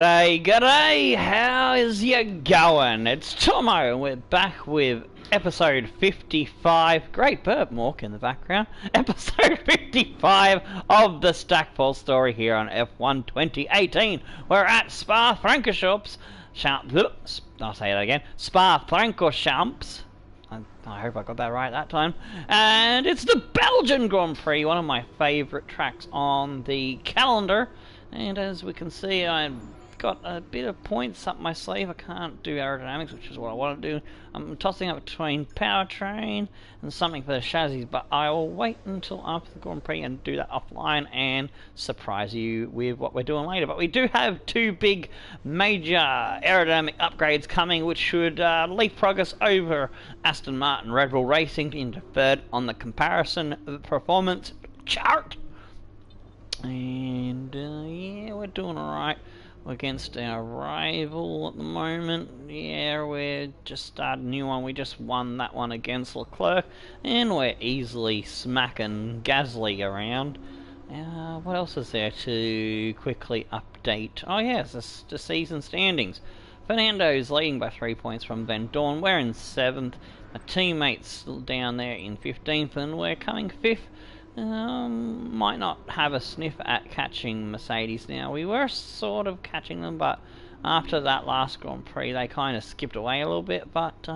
G'day, how's ya going? It's Tomo and we're back with episode 55, great bird walk in the background, episode 55 of the Stackpole story here on F1 2018. We're at Spa-Francorchamps, I'll say it again, Spa-Francorchamps. I hope I got that right that time. And it's the Belgian Grand Prix, one of my favourite tracks on the calendar. And as we can see, I've got a bit of points up my sleeve. I can't do aerodynamics, which is what I want to do. I'm tossing up between powertrain and something for the chassis, but I will wait until after the Grand Prix and do that offline and surprise you with what we're doing later. But we do have two big major aerodynamic upgrades coming, which should leapfrog us over Aston Martin Red Bull Racing into third on the comparison performance chart. And yeah, we're doing alright against our rival at the moment. Yeah, we're just started a new one. We just won that one against Leclerc, and we're easily smacking Gasly around. What else is there to quickly update? Oh yes, the season standings. Fernando's leading by 3 points from Van Dorn. We're in 7th. My teammate's down there in 15th, and we're coming 5th. Might not have a sniff at catching Mercedes now. We were sort of catching them, but after that last Grand Prix they kind of skipped away a little bit, but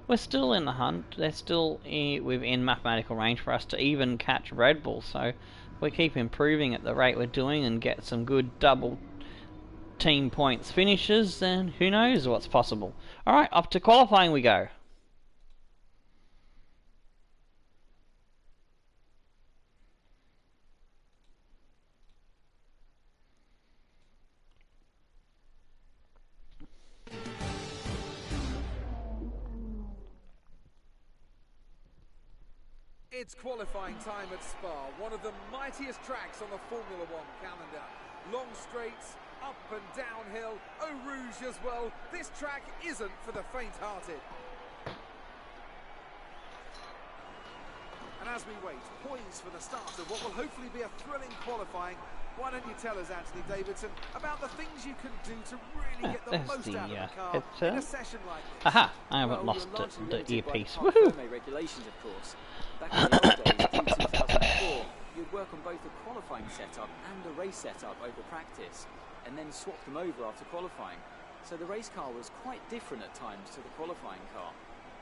we're still in the hunt. They're still within mathematical range for us to even catch Red Bull, so if we keep improving at the rate we're doing and get some good double team points finishes, then who knows what's possible. Alright, up to qualifying we go. It's qualifying time at Spa, one of the mightiest tracks on the Formula One calendar. Long straights, up and downhill, Eau Rouge as well. This track isn't for the faint-hearted. And as we wait, poised for the start of what will hopefully be a thrilling qualifying, why don't you tell us, Anthony Davidson, about the things you can do to really get the most out of the car in a session like this? Aha! I haven't lost the earpiece. Woohoo! Regulations, of course. Back in the old days, in 2004, you'd work on both the qualifying setup and the race setup over practice, and then swap them over after qualifying. So the race car was quite different at times to the qualifying car.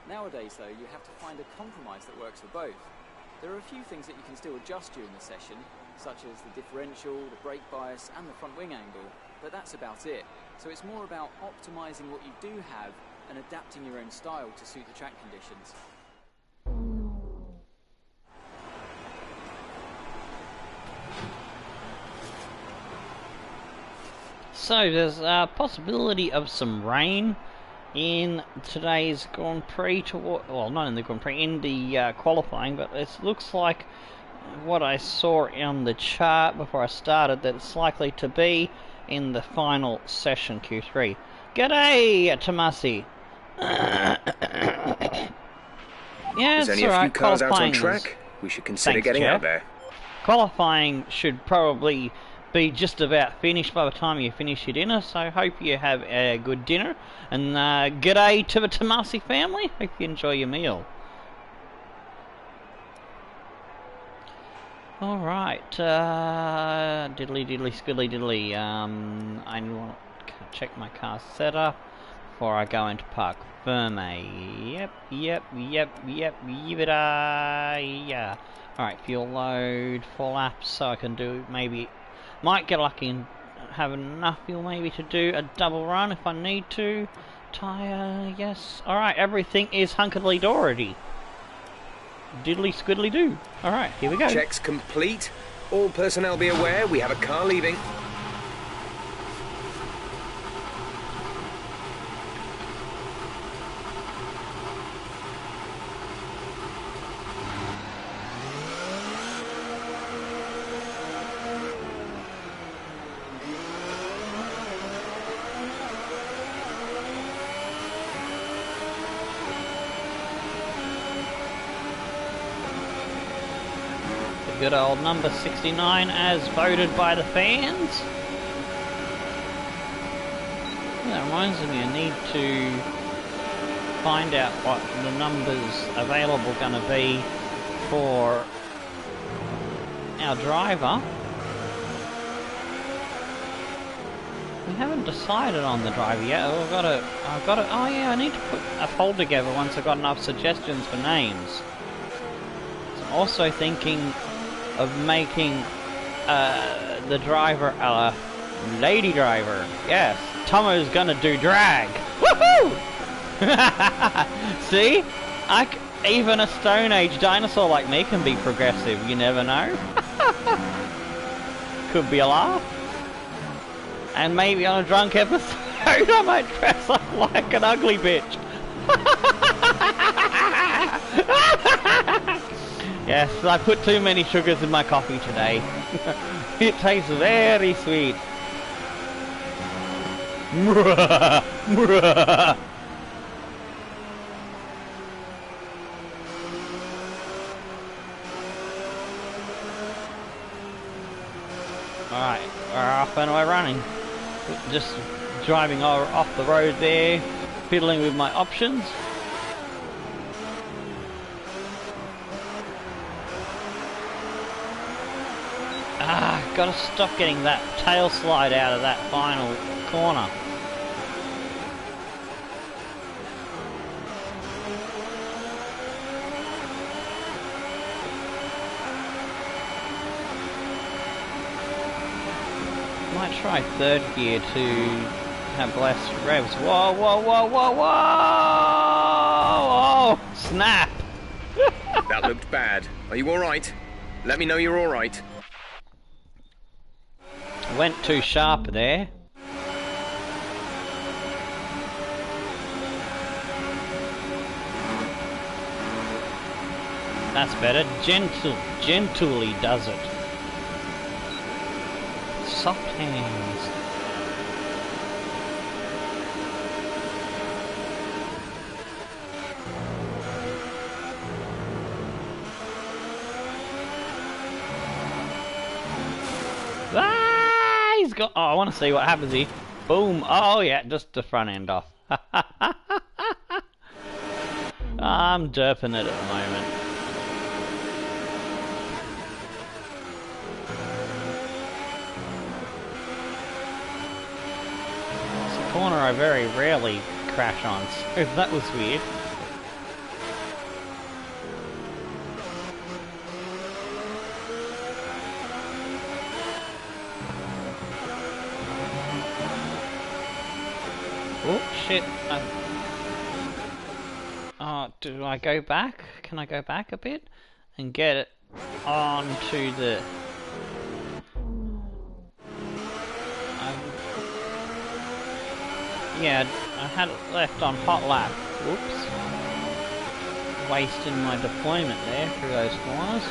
Nowadays, though, you have to find a compromise that works for both. There are a few things that you can still adjust during the session, such as the differential, the brake bias, and the front wing angle, but that's about it. So it's more about optimizing what you do have and adapting your own style to suit the track conditions. So there's a possibility of some rain in today's Grand Prix, well, not in the Grand Prix, in the qualifying, but it looks like what I saw on the chart before I started that it's likely to be in the final session Q3. G'day, Tomasi. Yeah, there's only a few cars out on track. We should consider getting out there. Qualifying should probably be just about finished by the time you finish your dinner, so hope you have a good dinner, and g'day to the Tomasi family. Hope you enjoy your meal. Alright, diddly diddly skiddly diddly. I want to check my car setup before I go into park firme. Yep, yeah. Alright, fuel load, full laps, so I can do maybe, might get lucky and have enough fuel maybe to do a double run if I need to. Tyre, yes. Alright, everything is hunkedly-dory. Diddly squiddly do. Alright, here we go. Checks complete. All personnel be aware, we have a car leaving. Good old number 69 as voted by the fans. That reminds me, I need to find out what the numbers available going to be for our driver. We haven't decided on the driver yet. I've got to, oh yeah, I need to put a poll together once I've got enough suggestions for names. So I'm also thinking of making the driver a lady driver. Yes, Tomo's gonna do drag. Woohoo! See? Even a Stone Age dinosaur like me can be progressive, you never know. Could be a laugh. And maybe on a drunk episode I might dress up like an ugly bitch. Yes, I put too many sugars in my coffee today. It tastes very sweet. Alright, we're off and we're running. Just driving off the road there, fiddling with my options. Gotta stop getting that tail slide out of that final corner. Might try third gear to have less revs. Whoa, whoa, whoa, whoa, whoa! Oh, snap! That looked bad. Are you alright? Let me know you're alright. Went too sharp there. That's better. Gently does it. Soft hands. Ah, he's got. Oh, I want to see what happens here. Boom. Oh yeah, just the front end off. I'm derping it at the moment. Corner I very rarely crash on, so that was weird. Oh shit. Oh, do I go back? Can I go back a bit and get it onto the... Yeah, I had it left on hot lap. Whoops. Wasting my deployment there through those corners.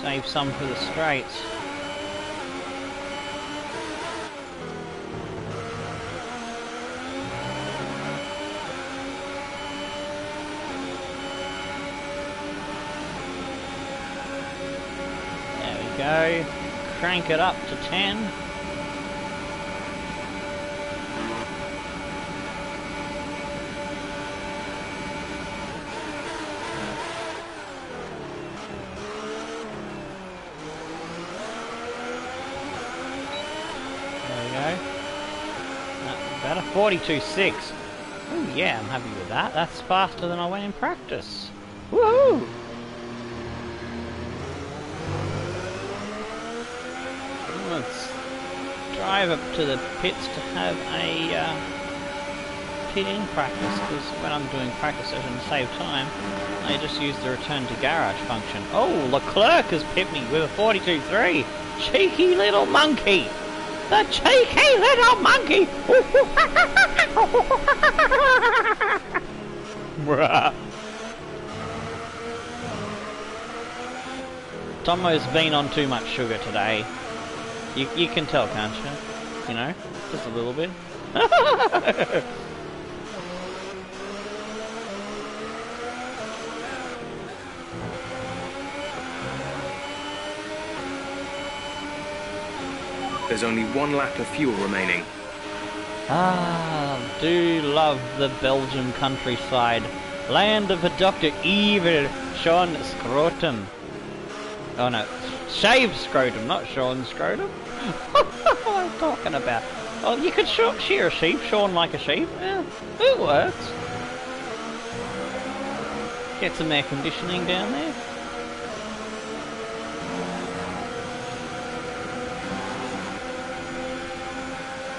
Save some for the straights. Go, crank it up to 10. There we go. That's better. 42.6. Oh yeah, I'm happy with that. That's faster than I went in practice. Woohoo! Let's drive up to the pits to have a pit in practice, because when I'm doing practice session to save time, I just use the return to garage function. Oh, Leclerc has pit me with a 42.3. Cheeky little monkey! The cheeky little monkey! Tomo's been on too much sugar today. You can tell, can't you? You know? Just a little bit. There's only 1 lap of fuel remaining. Ah, do love the Belgian countryside. Land of Dr. Evil, Sean Scrotum. Oh no, Shave Scrotum, not Sean Scrotum. What am I talking about? Oh, you could shear a sheep, Sean like a sheep. Yeah, it works. Get some air conditioning down there.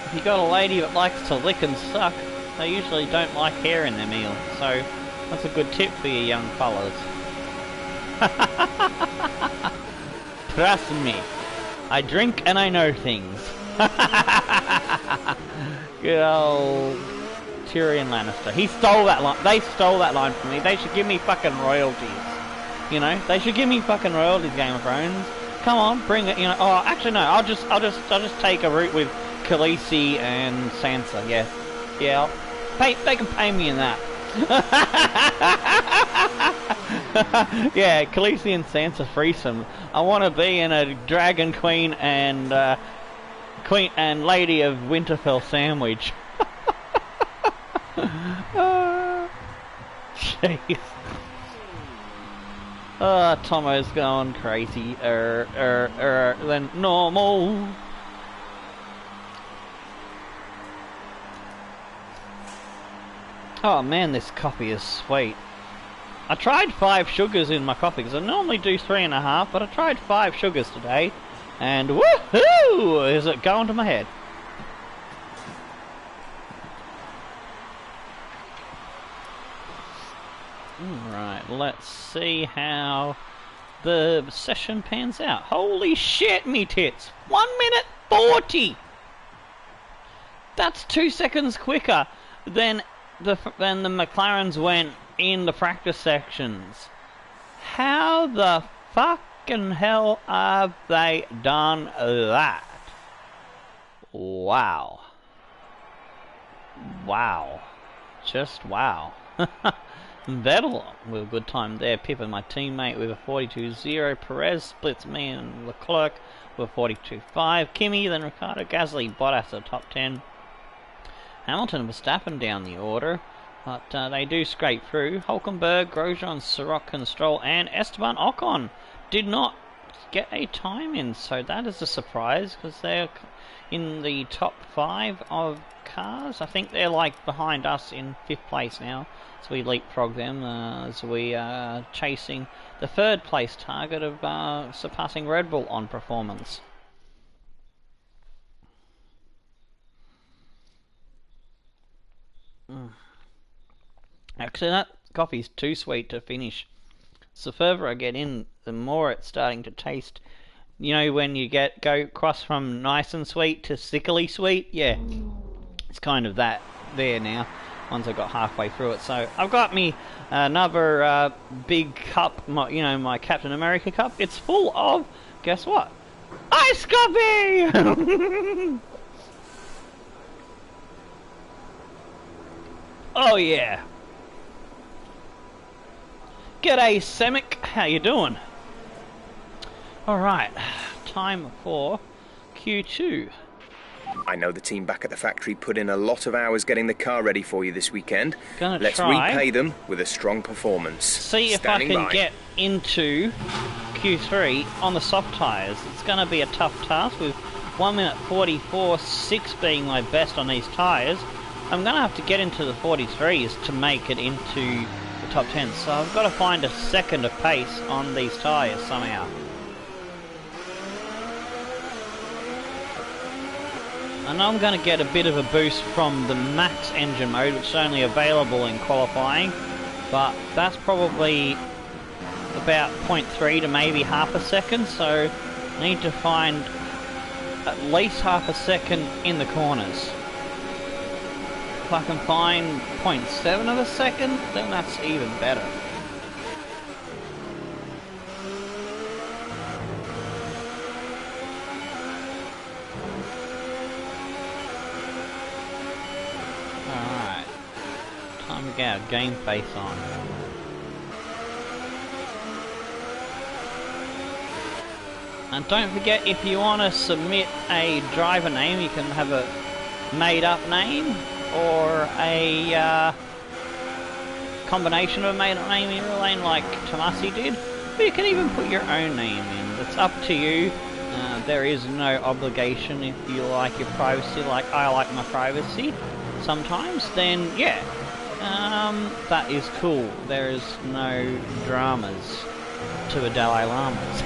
If you got a lady that likes to lick and suck, they usually don't like hair in their meal, so that's a good tip for you young fellas. Trust me, I drink and I know things. Good old Tyrion Lannister. He stole that line. They stole that line from me. They should give me fucking royalties. You know, they should give me fucking royalties, Game of Thrones. Come on, bring it. You know. Oh, actually no. I'll just take a route with Khaleesi and Sansa. Yeah, yeah. They can pay me in that. Yeah, Khaleesi and Sansa threesome. I want to be in a Dragon Queen and Lady of Winterfell sandwich. Jeez. Tomo's going crazy. Than normal. Oh man, this coffee is sweet. I tried 5 sugars in my coffee because I normally do 3.5, but I tried 5 sugars today, and woohoo! Is it going to my head? Alright, let's see how the session pans out. Holy shit, me tits! 1 minute 40! That's 2 seconds quicker than the McLarens went in the practice sections. How the fucking hell have they done that? Wow. Wow. Just wow. Vettel with a good time there. Pippin, my teammate, with a 42.0. Perez splits me and Leclerc with a 42.5. Kimi, then Ricciardo, Gasly, Bottas at top 10. Hamilton and Verstappen down the order, but they do scrape through. Hulkenberg, Grosjean, Sirotkin, Stroll, and Esteban Ocon did not get a time in, so that is a surprise because they're in the top 5 of cars. I think they're like behind us in 5th place now, so we leapfrog them as we are chasing the 3rd place target of surpassing Red Bull on performance. Actually, that coffee's too sweet to finish. So the further I get in, the more it's starting to taste. You know when you go cross from nice and sweet to sickly sweet? Yeah, it's kind of that there now. Once I got halfway through it, so I've got me another big cup. My Captain America cup. It's full of, guess what? Ice coffee. Oh yeah. G'day Semic, how you doing? Alright, time for Q2. I know the team back at the factory put in a lot of hours getting the car ready for you this weekend. Let's try. repay them with a strong performance. See if I can get into Q3 on the soft tyres. It's going to be a tough task with 1 minute 44.6 being my best on these tyres. I'm going to have to get into the 43s to make it into the top 10, so I've got to find a second of pace on these tyres somehow. I know I'm going to get a bit of a boost from the max engine mode, which is only available in qualifying, but that's probably about 0.3 to maybe half a second, so I need to find at least half a second in the corners. If I can find 0.7 of a second, then that's even better. Alright, time to get our game face on. And don't forget, if you want to submit a driver name, you can have a made-up name or a combination of a made-up name in your lane, like Tomasi did. But you can even put your own name in. It's up to you. There is no obligation. If you like your privacy, like I like my privacy sometimes, then yeah, that is cool. There is no dramas to a Dalai Lamas.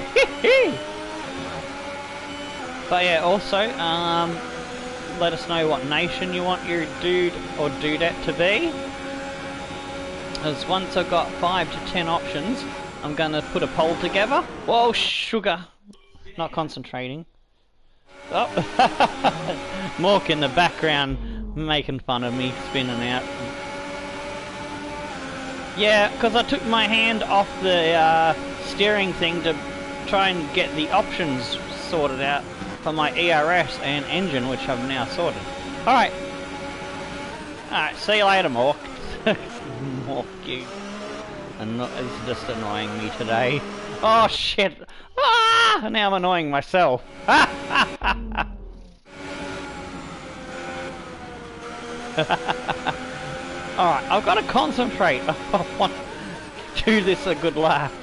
But yeah, also, let us know what nation you want your dude or dudette to be. Because once I've got 5 to 10 options, I'm going to put a poll together. Whoa, sugar! Not concentrating. Oh, Mork in the background making fun of me spinning out. Yeah, because I took my hand off the steering thing to try and get the options sorted out for my ERS and engine, which I've now sorted. Alright. Alright, see you later, Mork. Mork, you. It's just annoying me today. Oh shit! Ah! Now I'm annoying myself. Alright, I've got to concentrate. I want to do this a good laugh.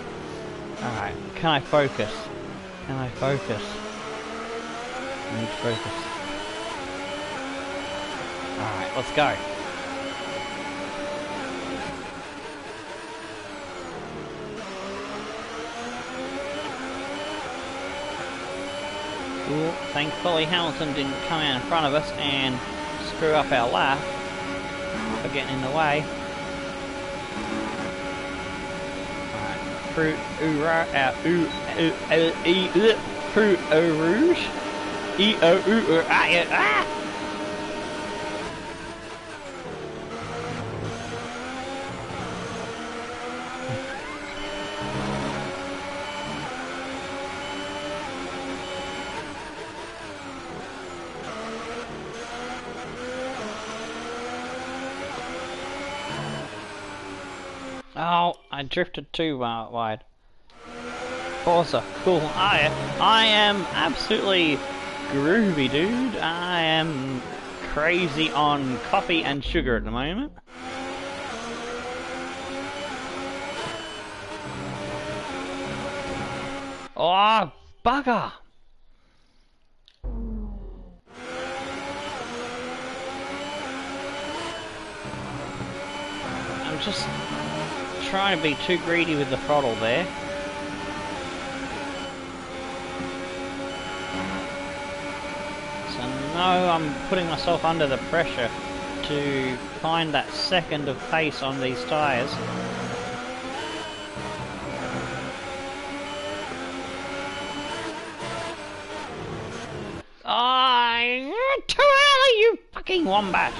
Alright, can I focus? Can I focus? I need to focus. Alright, let's go. Ooh, thankfully Hamilton didn't come out in front of us and screw up our lap for getting in the way. Alright, fruit fruit rouge. Oh, I drifted too wide. Forza, cool. I am absolutely groovy, dude. I am crazy on coffee and sugar at the moment. Oh, bugger! I'm just trying to be too greedy with the throttle there. So now I'm putting myself under the pressure to find that second of pace on these tyres. Oh, too early, you fucking wombat!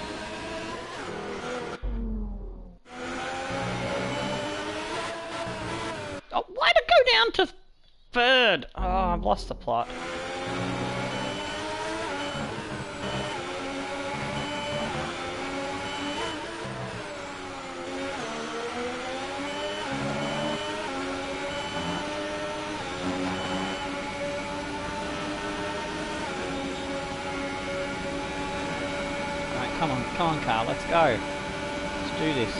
Oh, why'd it go down to third? Oh, I've lost the plot. Alright, come on, Carl, let's go. Let's do this.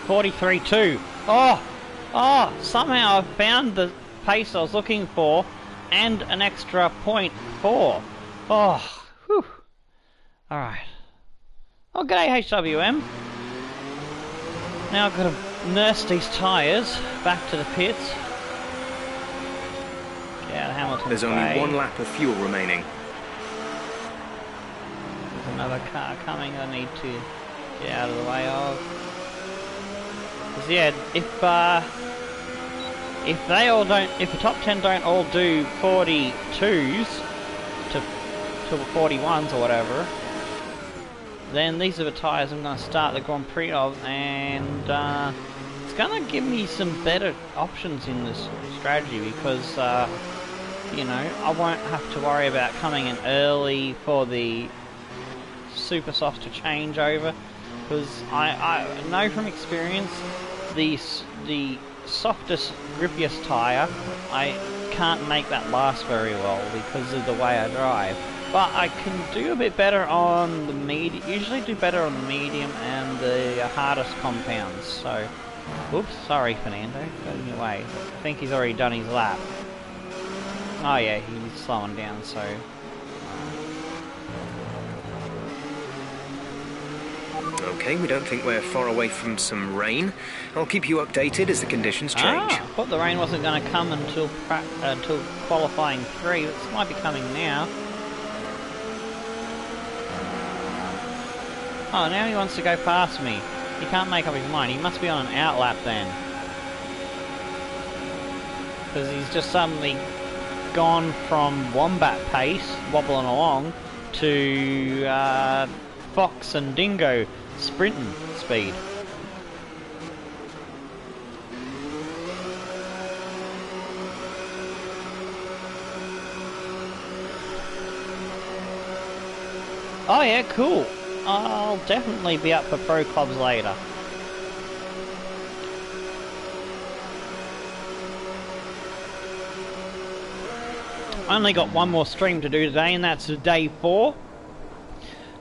.43.2. Oh, somehow I found the pace I was looking for and an extra 0.4. Oh, whew. Alright. Oh, g'day HWM. Now I've got to nurse these tyres back to the pits. Get out of Hamilton's There's only one lap of fuel remaining. There's another car coming I need to get out of the way of. Because yeah, if they all don't, if the top 10 don't all do 42s to 41s or whatever, then these are the tyres I'm going to start the Grand Prix of, and it's gonna give me some better options in this strategy because, you know, I won't have to worry about coming in early for the super soft to change over, because I know from experience the softest, grippiest tyre, I can't make that last very well because of the way I drive. But I can do a bit better on the medium, usually do better on the medium and the hardest compounds. So, oops, sorry Fernando, got in your way. I think he's already done his lap. Oh yeah, he's slowing down, so... Okay, we don't think we're far away from some rain. I'll keep you updated as the conditions change. I thought the rain wasn't going to come until qualifying 3. It might be coming now. Oh, now he wants to go past me. He can't make up his mind. He must be on an outlap then. Because he's just suddenly gone from wombat pace, wobbling along, to fox and dingo sprinting speed. Oh yeah, cool. I'll definitely be up for pro clubs later. Only got one more stream to do today, and that's day 4.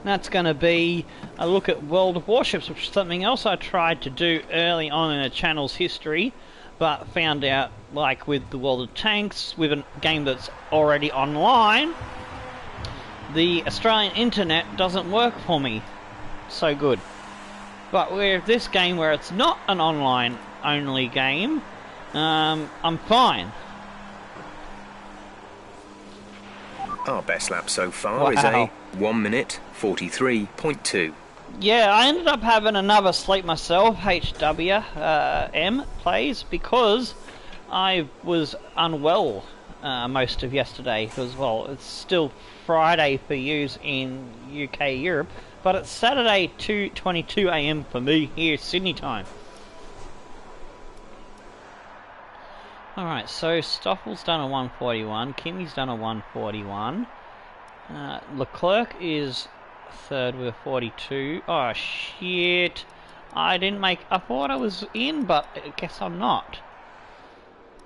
That's going to be a look at World of Warships, which is something else I tried to do early on in the channel's history, but found out, like with the World of Tanks, with a game that's already online, the Australian internet doesn't work for me so good. But with this game, where it's not an online only game, I'm fine. Our best lap so far is a 1 minute 43.2. Yeah, I ended up having another sleep myself, HWM plays, because I was unwell most of yesterday, because, well, it's still Friday for yous in UK, Europe, but it's Saturday 2:22 AM for me here, Sydney time. Alright, so Stoffel's done a 141, Kimmy's done a 141, Leclerc is third with a 42. Oh shit, I didn't make, I thought I was in, but I guess I'm not.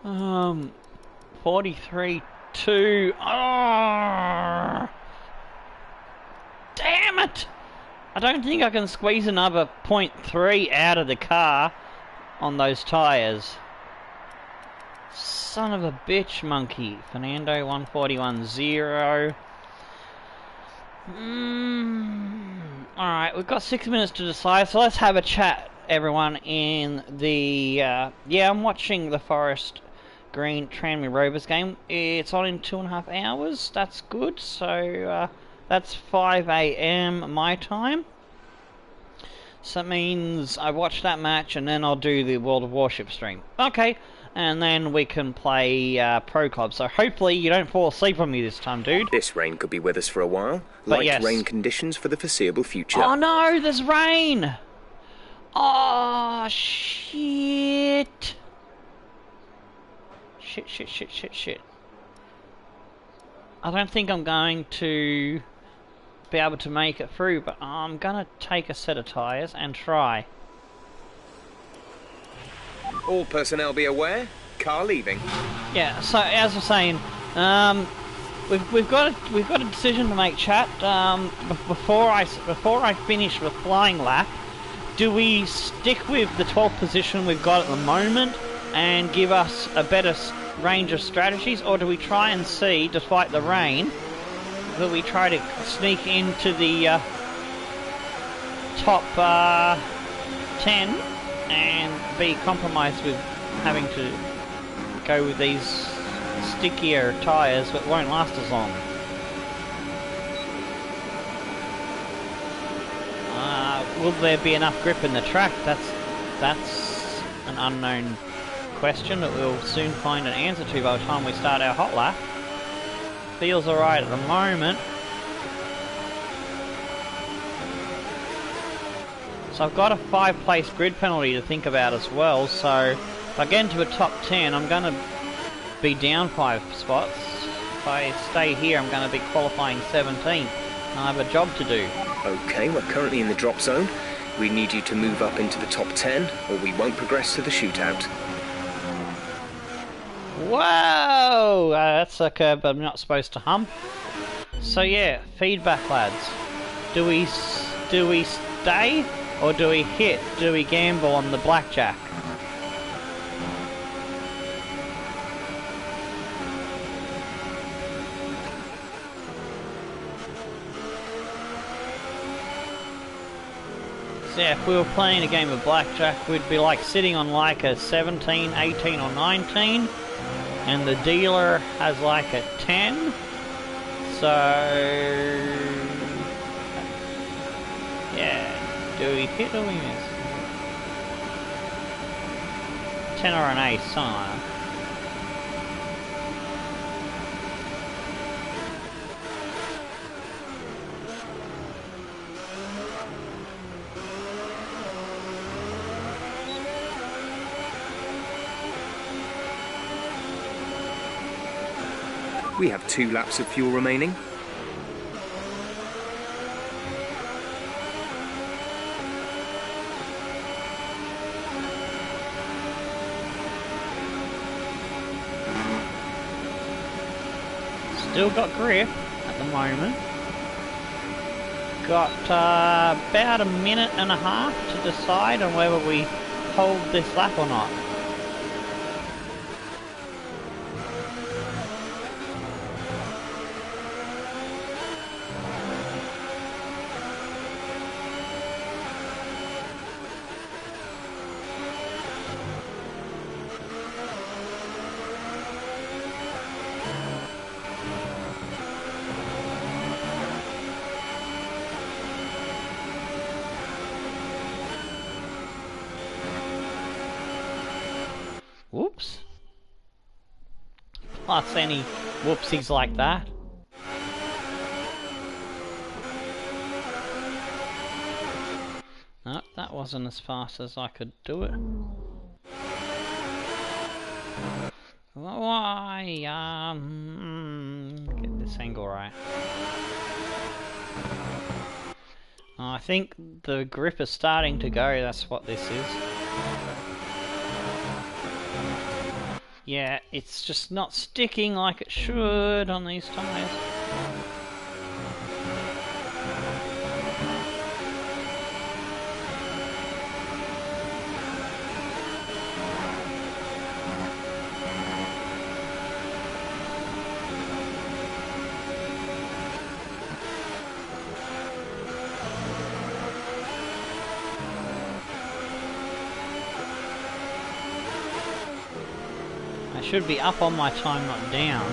43.2. Oh, damn it! I don't think I can squeeze another 0.3 out of the car on those tyres. Son of a bitch, monkey. Fernando 141.0. Alright, we've got 6 minutes to decide, so let's have a chat, everyone, in the... yeah, I'm watching the Forest Green Tranmere Rovers game. It's on in 2.5 hours. That's good. So that's 5 AM my time. So that means I watch that match and then I'll do the World of Warship stream. Okay, and then we can play Pro Club. So hopefully you don't fall asleep on me this time, dude. This rain could be with us for a while. But Light yes. rain conditions for the foreseeable future. Oh no, there's rain! Oh shit! Shit. I don't think I'm going to be able to make it through, but I'm gonna take a set of tyres and try. All personnel be aware. Car leaving. Yeah, so as I was saying, we've got a decision to make, chat. Before I finish the flying lap, do we stick with the 12th position we've got at the moment and give us a better range of strategies, or do we try and see, despite the rain, that we try to sneak into the top 10 and be compromised with having to go with these stickier tyres that won't last as long? Will there be enough grip in the track? That's an unknown question that we'll soon find an answer to by the time we start our hot lap. Feels alright at the moment. So I've got a 5-place grid penalty to think about as well, so if I get into a top 10, I'm going to be down 5 spots. If I stay here, I'm going to be qualifying 17th, and I have a job to do. Okay, we're currently in the drop zone. We need you to move up into the top 10, or we won't progress to the shootout. Whoa! That's a curb I'm not supposed to hump. So yeah, feedback, lads. Do we stay, or do we hit? Do we gamble on the blackjack? So yeah, if we were playing a game of blackjack, we'd be like sitting on like a 17, 18 or 19, and the dealer has like a 10. So yeah, do we hit or we miss? 10 or an ace, something like that. We have 2 laps of fuel remaining. Still got grip at the moment. Got about a minute and a half to decide on whether we hold this lap or not. Whoops. Plus any whoopsies like that. No, that wasn't as fast as I could do it. Why? Get this angle right. Oh, I think the grip is starting to go, that's what this is. Yeah, it's just not sticking like it should on these tyres. I should be up on my time, not down.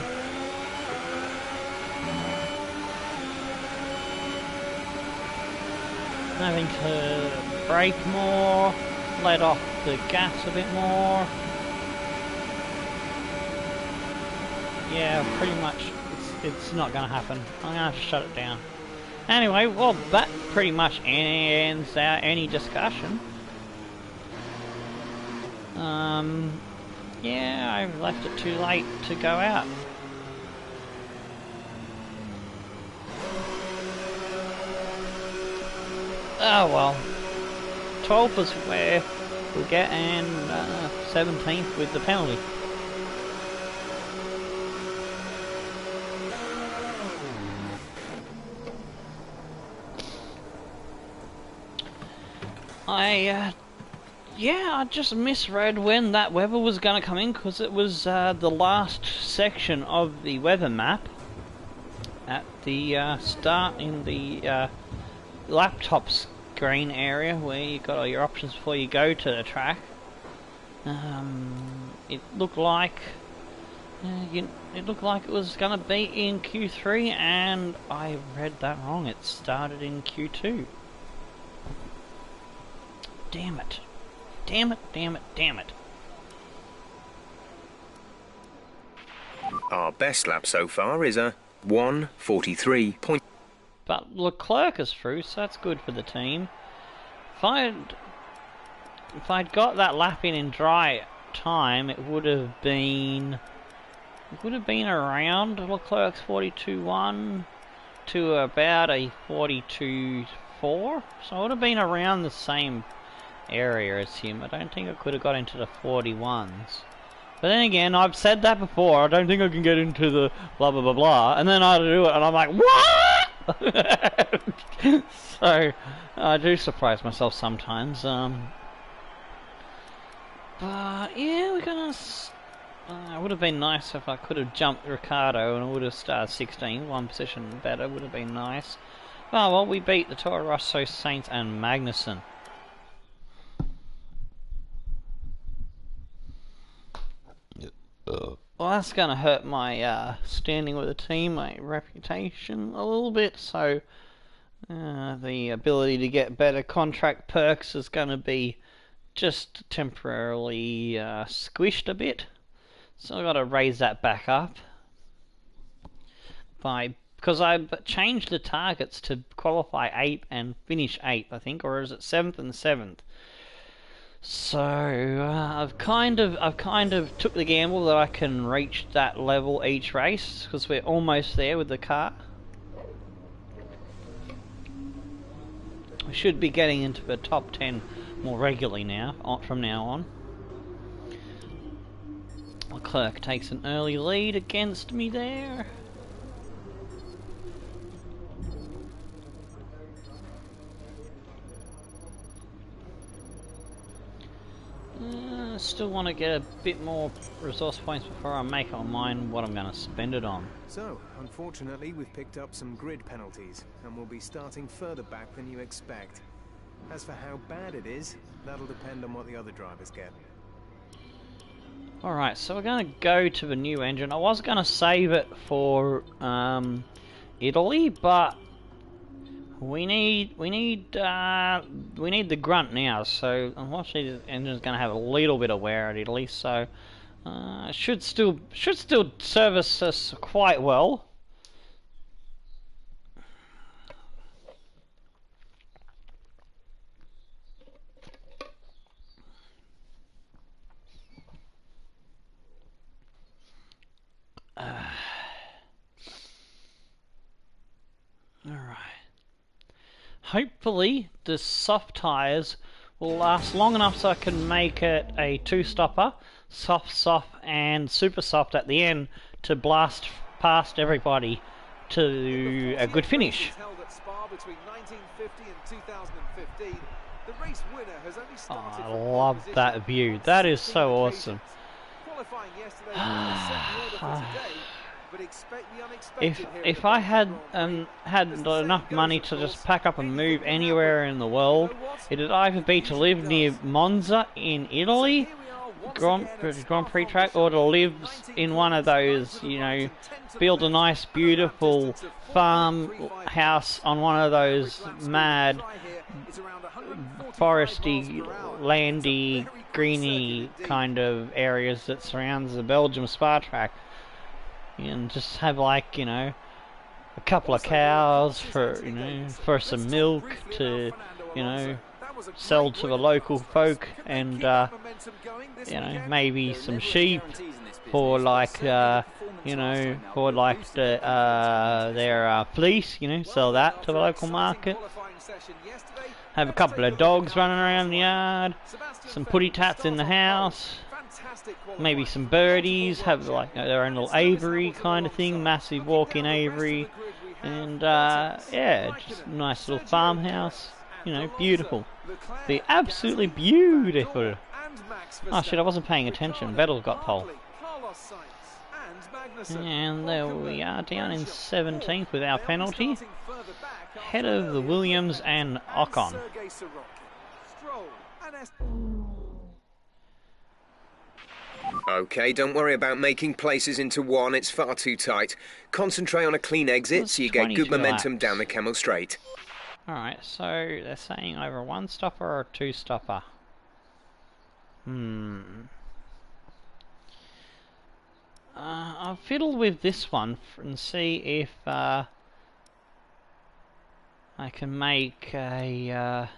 Having to brake more, let off the gas a bit more. Yeah, pretty much it's not going to happen. I'm going to have to shut it down. Anyway, well, that pretty much ends any discussion. Yeah, I left it too late to go out. Oh well. 12th was where we'll get, and 17th with the penalty. Yeah, I just misread when that weather was going to come in, because it was the last section of the weather map at the start in the laptop screen area where you got all your options before you go to the track. It looked like it was going to be in Q3, and I read that wrong. It started in Q2. Damn it. Damn it, damn it, damn it. Our best lap so far is a 1:43. But Leclerc is through, so that's good for the team. If I'd got that lap in dry time, it would have been around Leclerc's 42.1 to about a 42.4, so it would have been around the same area as him. I don't think I could have got into the 41s. But then again, I've said that before, I don't think I can get into the blah blah blah blah, and then I do it and I'm like, what? So, I do surprise myself sometimes. But yeah, we're gonna... it would have been nice if I could have jumped Ricardo and I would have started 16, one position better, would have been nice. Oh well, we beat the Toro Rosso, Saints and Magnussen. Well, that's going to hurt my standing with the team, my reputation a little bit, so the ability to get better contract perks is going to be just temporarily squished a bit. So I've got to raise that back up because I've changed the targets to qualify 8th and finish 8th, I think, or is it 7th and 7th? So I've kind of took the gamble that I can reach that level each race because we're almost there with the car. We should be getting into the top 10 more regularly now, from now on. Leclerc takes an early lead against me there. Still want to get a bit more resource points before I make up my mind what I'm going to spend it on. So, unfortunately, we've picked up some grid penalties, and we'll be starting further back than you expect. As for how bad it is, that'll depend on what the other drivers get. Alright, so we're going to go to the new engine. I was going to save it for Italy, but we need the grunt now. So unfortunately, the engine's going to have a little bit of wear at Italy. So should still service us quite well. Alright. Hopefully the soft tyres will last long enough so I can make it a two-stopper, soft, and super soft at the end to blast past everybody to a good finish. Oh, I love that view. That is so awesome. If I had enough money to just pack up and move anywhere in the world, it'd either be to live near Monza in Italy, Grand Prix track, or to live in one of those, you know, build a nice beautiful farm house on one of those mad foresty, landy, greeny kind of areas that surrounds the Belgian Spa track. And just have, like, you know, a couple of cows for, you know, for some milk to, you know, sell to the local folk, and you know, maybe some sheep for, like, you know, for like their fleece, you know, sell that to the local market. Have a couple of dogs running around the yard, some putty tats in the house. Maybe some birdies, have like their own little aviary kind of thing, massive walk-in aviary, and yeah, just a nice little farmhouse, you know, beautiful. Be absolutely beautiful. Oh shit, I wasn't paying attention, Vettel got pole. And there we are, down in 17th with our penalty, ahead of the Williams and Ocon. Okay, don't worry about making places into one, it's far too tight. Concentrate on a clean exit so you get good momentum laps down the Camel Straight. Alright, so they're saying over a one-stopper or a two-stopper. I'll fiddle with this one and see if I can make a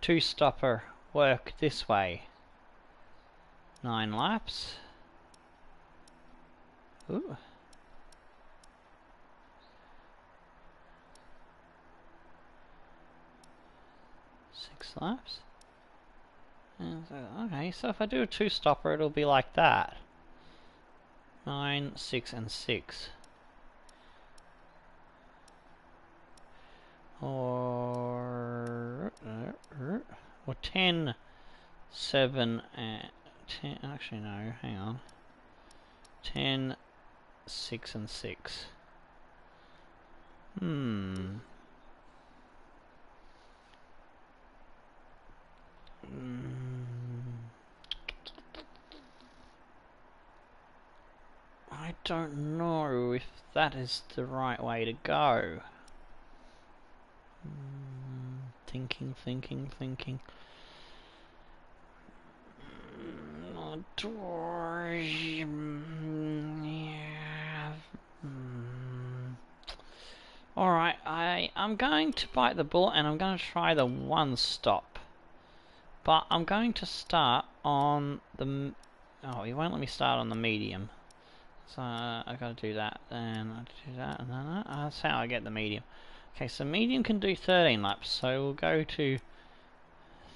two-stopper work this way? 9 laps. Ooh. 6 laps. And so, okay, so if I do a two-stopper, it'll be like that. 9, 6, and 6. Or 10, 7, and 10. Actually, no, hang on. 10, 6, and 6. I don't know if that is the right way to go. Thinking. Alright, I'm going to bite the bullet and I'm going to try the one stop. But I'm going to start on the... Oh, he won't let me start on the medium. So I've got to do that, and I do that, and then that's how I get the medium. Okay, so medium can do 13 laps, so we'll go to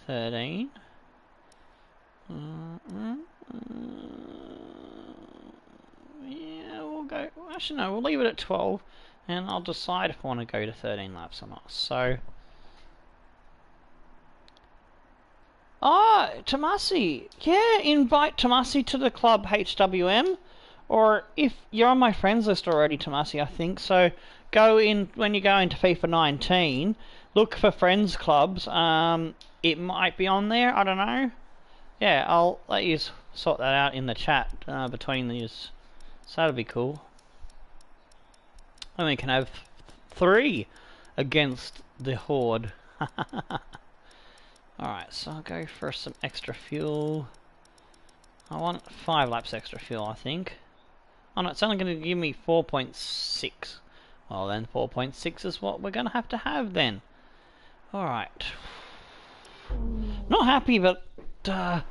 13. Yeah, we'll go... Actually, no, we'll leave it at 12, and I'll decide if I want to go to 13 laps or not. So... Ah, Tomasi! Yeah, invite Tomasi to the club HWM. Or if you're on my friends list already, Tomasi, I think, so go in, when you go into FIFA 19, look for friends clubs. It might be on there, I don't know. Yeah, I'll let you sort that out in the chat between these. So that'll be cool. And we can have 3 against the Horde. Alright, so I'll go for some extra fuel. I want 5 laps extra fuel, I think. Oh no, it's only going to give me 4.6. Well then, 4.6 is what we're going to have then. Alright. Not happy, but the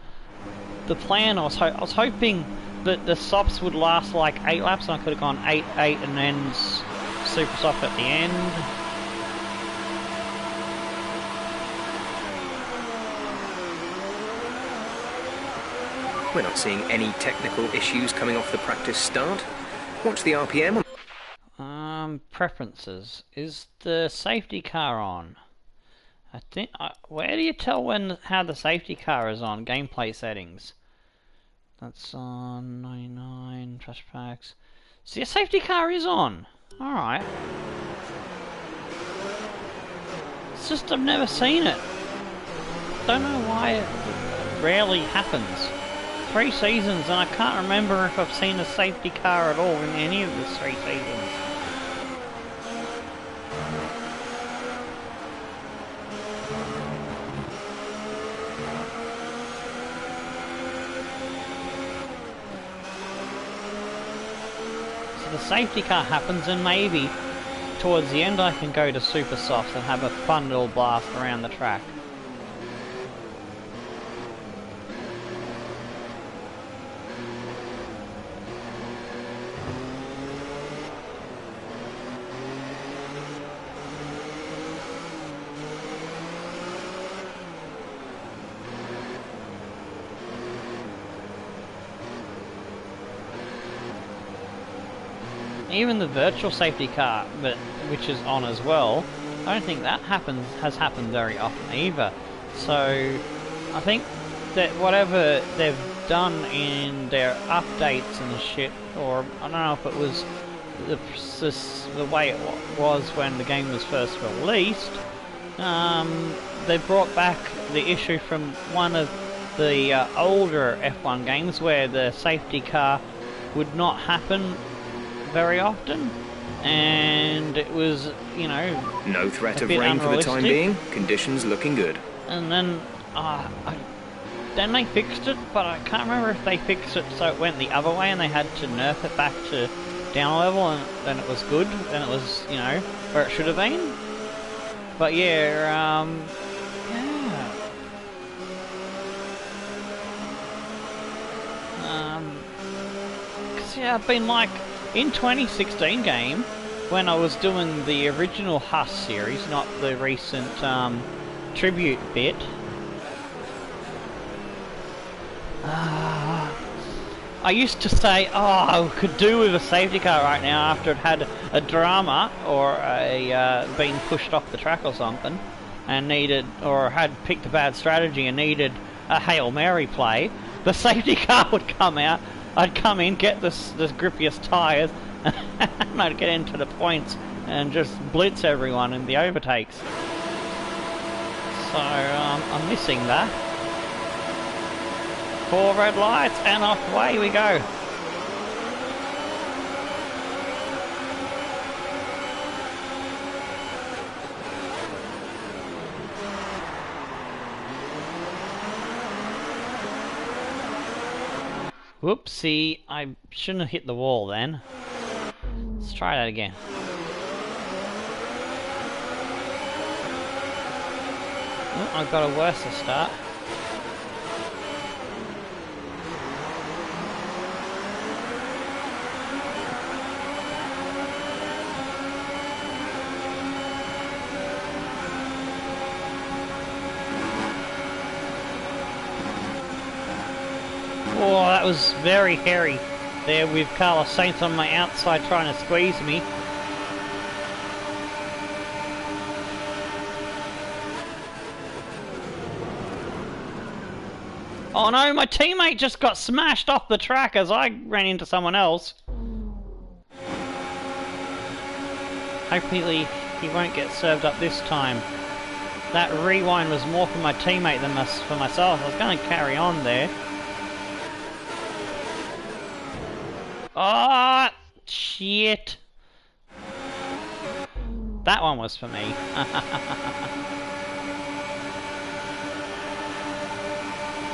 plan, I was hoping that the stops would last like 8 laps, and I could have gone 8, 8, and then super stop at the end. We're not seeing any technical issues coming off the practice start. Watch the RPM. Preferences. Is the safety car on? I think. Where do you tell how the safety car is on? Gameplay settings. That's on 99 trash packs. So your safety car is on. All right. It's just I've never seen it. Don't know why it rarely happens. 3 seasons, and I can't remember if I've seen a safety car at all in any of the 3 seasons. So the safety car happens, and maybe towards the end I can go to Super Softs and have a fun little blast around the track. Even the virtual safety car, which is on as well, I don't think that has happened very often either. So I think that whatever they've done in their updates and shit, or I don't know if it was the way it was when the game was first released, they brought back the issue from one of the older F1 games where the safety car would not happen very often, and it was, you know, no threat of rain for the time being. Conditions looking good. And then they fixed it, but I can't remember if they fixed it so it went the other way and they had to nerf it back to down level, and then it was good, then it was, you know, where it should have been. But yeah, yeah, yeah, I've been like, in 2016 game, when I was doing the original Huss series, not the recent tribute bit. I used to say, oh, I could do with a safety car right now after it had a drama or a been pushed off the track or something, and needed, or had picked a bad strategy and needed a Hail Mary play. The safety car would come out, I'd come in, get the grippiest tyres, and I'd get into the points and just blitz everyone in the overtakes. So I'm missing that. 4 red lights and away we go. Whoopsie, I shouldn't have hit the wall then. Let's try that again. Oh, I've got a worse start. Oh, that was very hairy there with Carlos Sainz on my outside trying to squeeze me. Oh no, my teammate just got smashed off the track as I ran into someone else. Hopefully he won't get served up this time. That rewind was more for my teammate than for myself. I was going to carry on there. Oh, shit. That one was for me.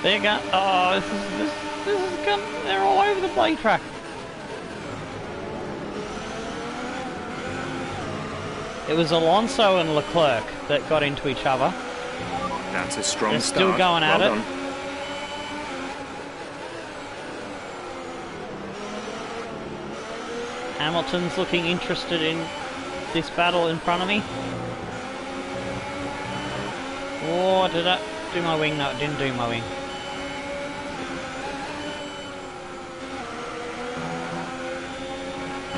They're going. Oh, this is going. They're all over the play track. It was Alonso and Leclerc that got into each other. That's a strong They're start. still going at Well it. done. Hamilton's looking interested in this battle in front of me. Oh, did that do my wing? No, it didn't do my wing.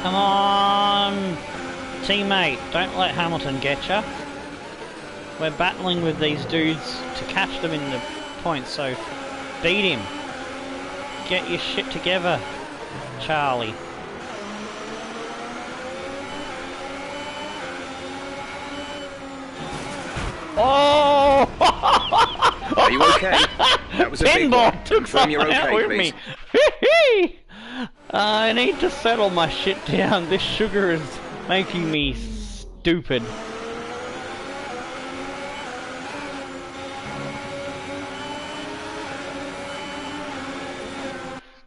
Come on, teammate, don't let Hamilton get ya. We're battling with these dudes to catch them in the points, so beat him. Get your shit together, Charlie. Oh! Are you okay? That was a big one. Pinball took Confirm you're someone out okay, with please. me. I need to settle my shit down. This sugar is making me stupid.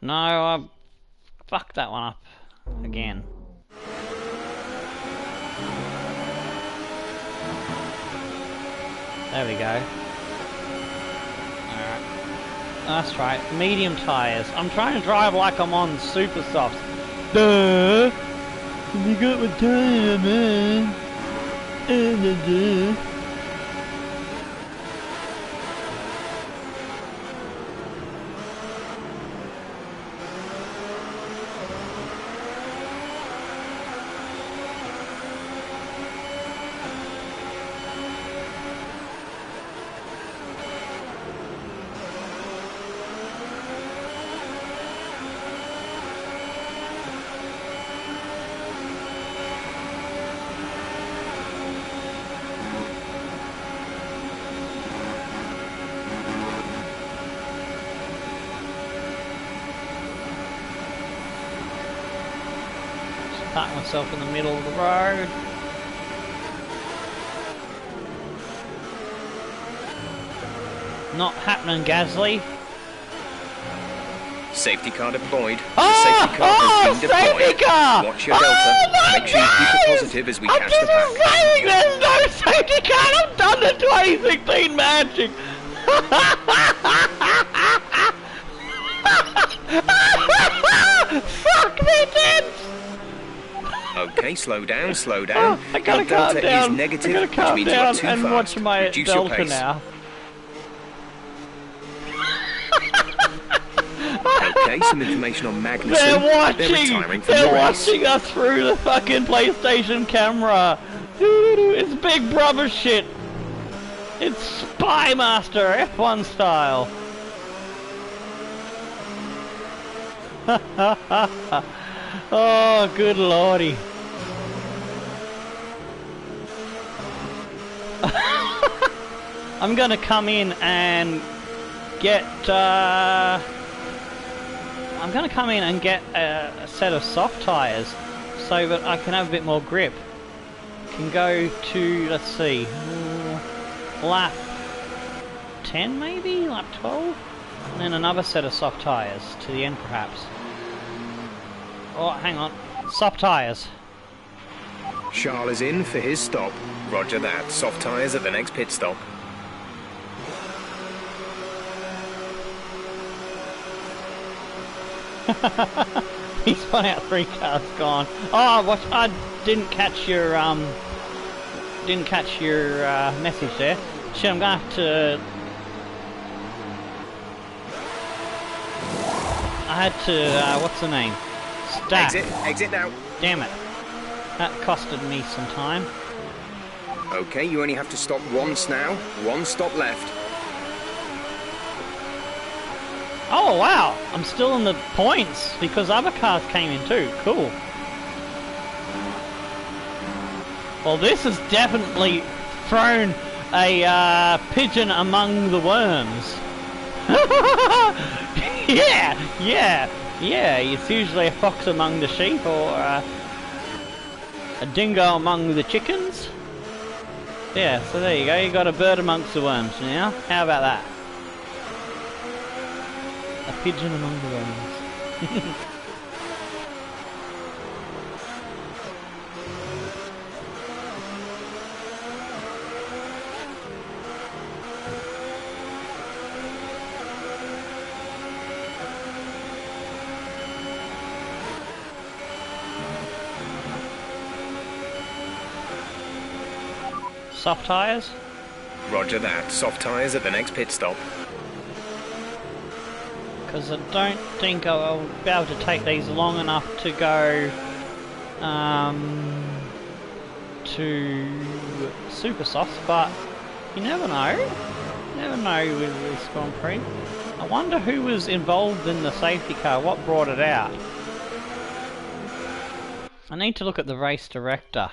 No, I fucked that one up again. There we go. Alright. That's right, medium tyres. I'm trying to drive like I'm on super softs. Duh! You got my tyre, man! Duh. Park myself in the middle of the road. Not happening, Gasly. Safety car deployed. Oh, The safety car has been deployed. safety car! Watch your delta. my Make sure you keep it days! positive as we I'm catch just the pack. saying there's no safety car. I've done the 2016 magic. Fuck me! Okay, slow down, slow down. I gotta Your delta calm down. is negative, I gotta which calm means you are down too and fast. watch my Reduce your delta pace. now. Okay, some information on Magnussen. They're They're watching! retiring from They're the race. watching us through the fucking PlayStation camera! It's Big Brother shit! It's Spy Master F1 style! Oh, good lordy. I'm gonna come in and get a set of soft tyres so that I can have a bit more grip. Can go to, let's see, lap 10 maybe? Lap 12? And then another set of soft tyres to the end perhaps. Oh, hang on. Soft tyres. Charles is in for his stop. Roger that. Soft tyres at the next pit stop. He's spun out 3 cars gone. Oh, what? I didn't catch your message there. Shit, I'm gonna have to. I had to. What's the name? Stack. Exit now. Damn it. That costed me some time. Okay, you only have to stop once now. One stop left. Oh wow! I'm still in the points because other cars came in too. Cool. Well, this has definitely thrown a pigeon among the worms. Yeah. It's usually a fox among the sheep or a dingo among the chickens. Yeah, so there you go. You got a bird amongst the worms now. How about that? A pigeon among the worms. Soft tyres? Roger that. Soft tyres at the next pit stop. Because I don't think I'll be able to take these long enough to go to super softs, but you never know. You never know with this Grand Prix. I wonder who was involved in the safety car, what brought it out. I need to look at the race director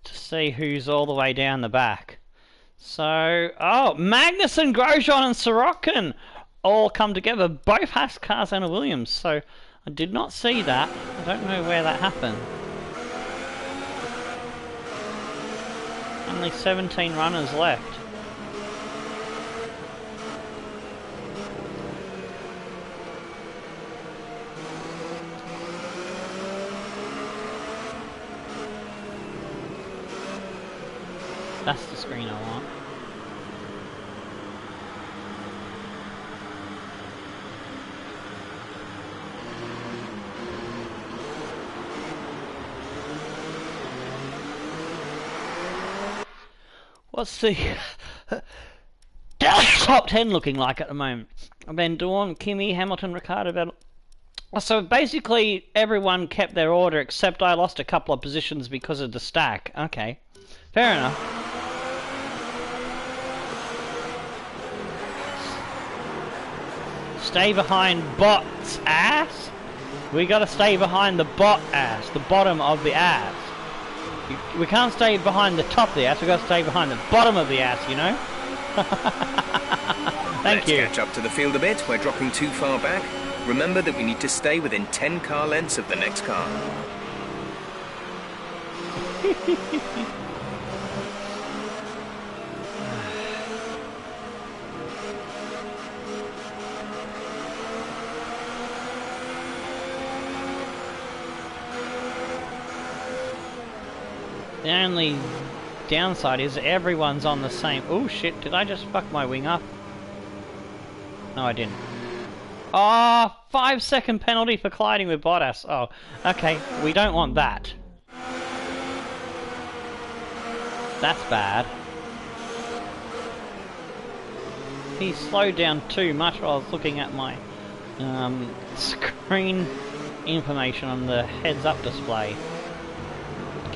to see who's all the way down the back. So, oh, Magnussen, Grosjean and Sorokin all come together, both Haas cars and a Williams, so I did not see that. I don't know where that happened. Only 17 runners left. That's the screen I want. What's the top 10 looking like at the moment? Van Dorn, Kimi, Hamilton, Ricciardo, Vettel. So basically everyone kept their order except I lost a couple of positions because of the stack. Okay, fair enough. Stay behind bot's ass? We gotta stay behind the bot ass, the bottom of the ass. We can't stay behind the top of the ass, we gotta stay behind the bottom of the ass, you know? Thank you. Let's catch up to the field a bit. We're dropping too far back. Remember that we need to stay within 10 car lengths of the next car. The only downside is everyone's on the same... Oh shit, did I just fuck my wing up? No, I didn't. Oh, 5-second penalty for colliding with Bottas. Oh, okay, we don't want that. That's bad. He slowed down too much while I was looking at my screen information on the heads-up display.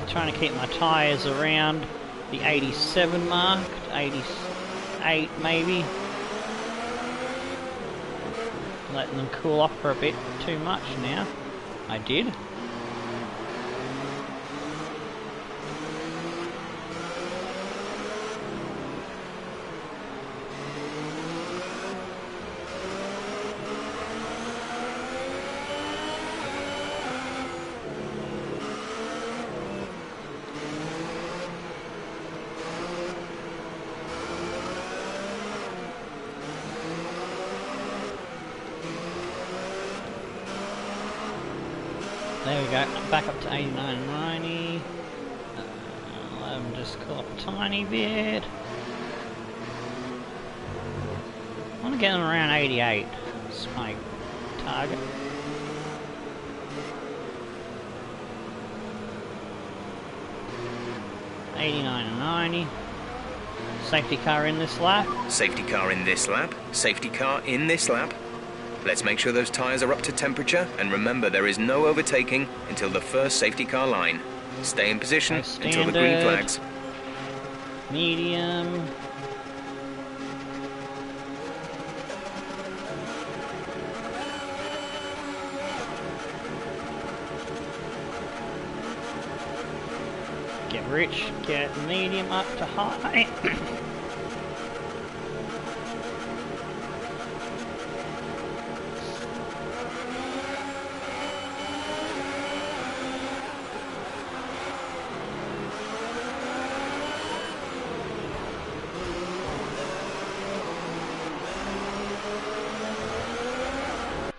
Trying to keep my tyres around the 87 mark, 88 maybe. Letting them cool off for a bit too much now. I did. There we go, back up to 89, 90. Let them just cool up a tiny bit. I want to get them around 88. That's my target. '89 and 90. Safety car in this lap. Safety car in this lap. Safety car in this lap. Let's make sure those tyres are up to temperature, and remember there is no overtaking until the first safety car line. Stay in position until the green flags. Medium. Get rich, get medium up to high.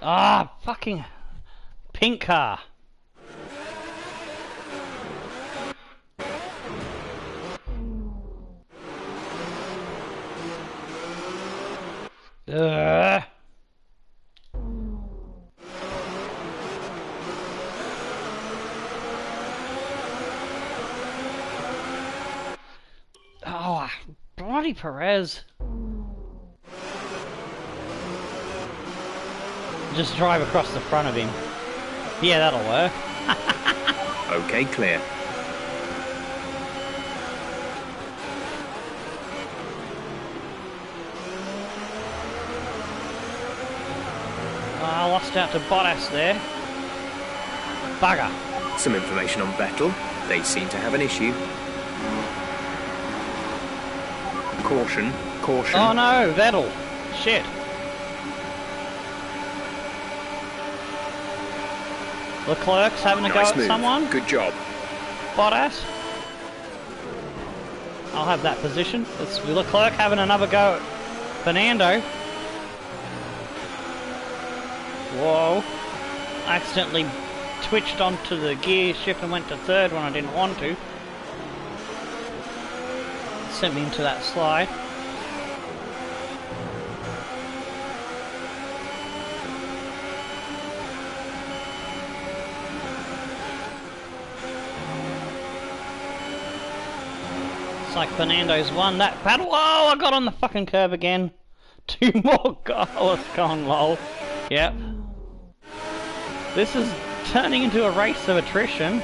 Ah, fucking pink car. Ugh. Oh, bloody Perez. Just drive across the front of him. Yeah, that'll work. Okay, clear. I lost out to Bottas there. Bugger. Some information on Vettel. They seem to have an issue. Caution, caution. Oh no, Vettel. Shit. Leclerc's having a go at someone. Good job. Bottas. I'll have that position. It's Leclerc having another go at Fernando. Whoa. I accidentally twitched onto the gear shift and went to third when I didn't want to. Sent me into that slide. Like Fernando's won that battle. Oh, I got on the fucking curb again. 2 more goals gone, lol. Yep. This is turning into a race of attrition.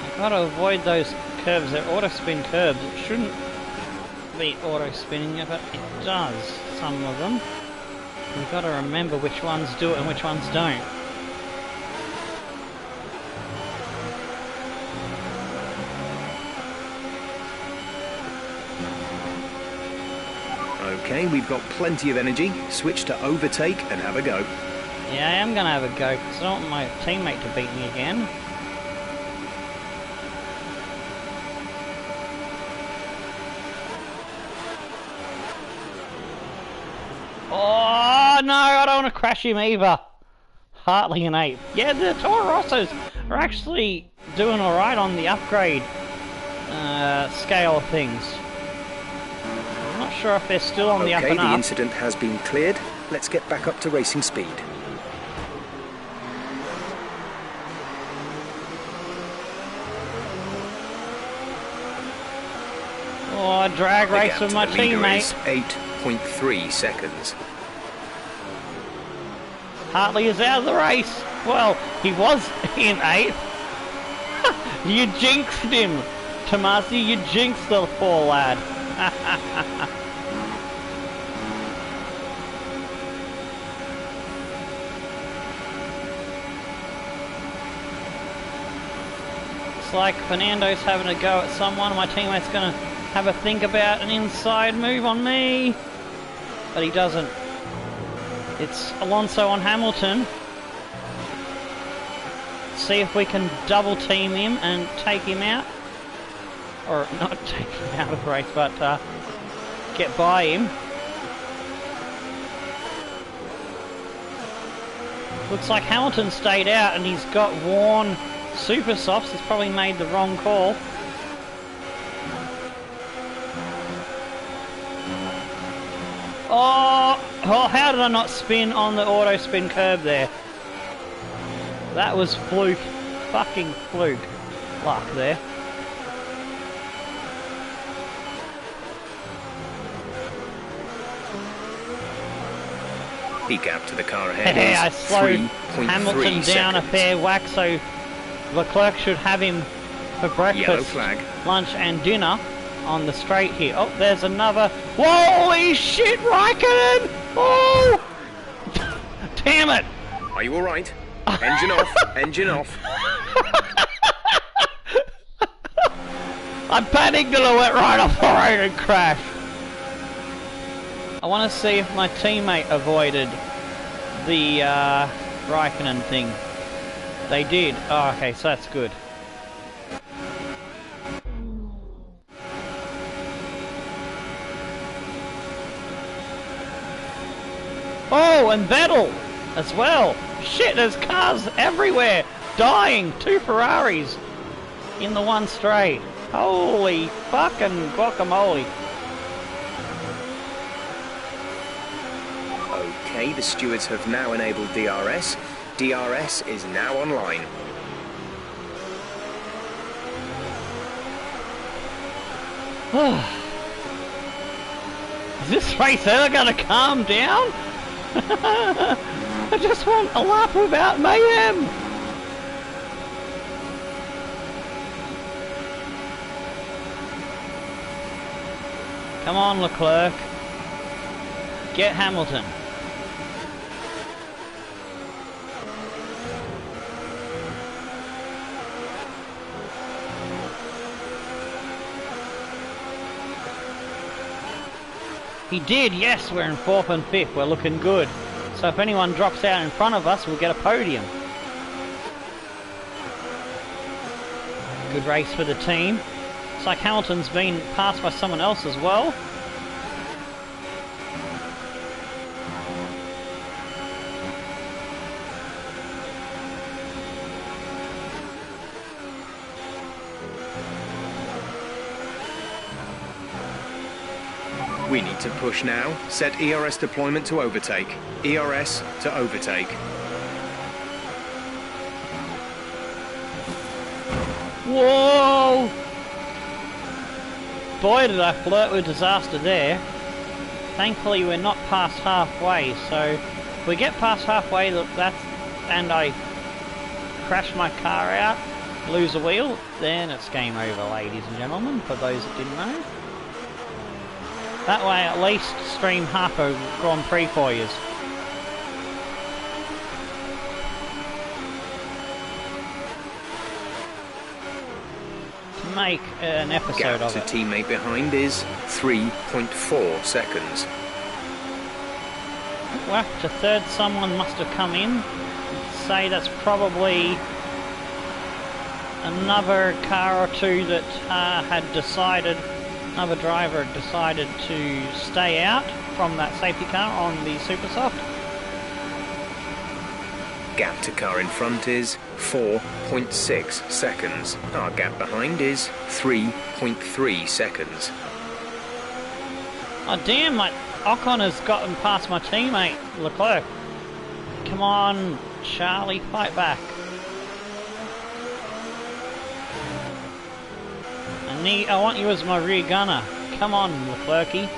I've got to avoid those curves. They're auto-spin curbs. It shouldn't be auto-spinning, but it does, some of them. We've got to remember which ones do it and which ones don't. Okay, we've got plenty of energy. Switch to overtake and have a go. Yeah, I am going to have a go, because I don't want my teammate to beat me again. Oh, no, I don't want to crash him either. Hartley and 8. Yeah, the Toro Rossos are actually doing alright on the upgrade scale of things. I'm not not sure if they're still on the up Okay, and the up. incident has been cleared. Let's get back up to racing speed. Oh, drag The race gap with to my the leader teammate. is 8.3 seconds. Hartley is out of the race. Well, he was in 8th. You jinxed him, Tomasi. You jinxed the poor lad. Looks like Fernando's having a go at someone. My teammate's going to have a think about an inside move on me. But he doesn't. It's Alonso on Hamilton. See if we can double team him and take him out. Or not take him out of the race, but get by him. Looks like Hamilton stayed out and he's got worn super softs. He's probably made the wrong call. Oh, how did I not spin on the auto spin curb there? That was fluke. Fucking fluke. Luck there. The gap to the car ahead Hey, I is slowed 3.3 Hamilton down a seconds. fair whack, so Leclerc should have him for Yellow breakfast, flag. lunch and dinner on the straight here. Oh, there's another. Holy shit, Raikkonen! Oh! Damn it! Are you alright? Engine off, engine off. I panicked and I went right off the road and crashed. I want to see if my teammate avoided the Raikkonen thing. They did. Oh, okay, so that's good. Oh, and Vettel as well. Shit, there's cars everywhere. Dying. 2 Ferraris in the one straight. Holy fucking guacamole. Okay, the stewards have now enabled DRS. DRS is now online. Is this race ever gonna calm down? I just want a lap without mayhem. Come on, Leclerc. Get Hamilton. He did, yes, we're in 4th and 5th, we're looking good. So if anyone drops out in front of us, we'll get a podium. Good race for the team. Looks like Hamilton's been passed by someone else as well. We need to push now. Set ERS deployment to overtake. ERS to overtake. Whoa! Boy, did I flirt with disaster there. Thankfully, we're not past halfway, so if we get past halfway, and I crash my car out, lose a wheel, then it's game over, ladies and gentlemen, for those that didn't know. That way, at least stream half a Grand Prix for you. To make an episode Gap of to it. teammate behind is 3.4 seconds. Well, to third, someone must have come in. Say that's probably another car or two that had decided. Another driver decided to stay out from that safety car on the super soft. Gap to car in front is 4.6 seconds. Our gap behind is 3.3 seconds. Oh damn, my Ocon has gotten past my teammate, Leclerc. Come on, Charlie, fight back. I want you as my rear gunner. Come on, Leclerc-y.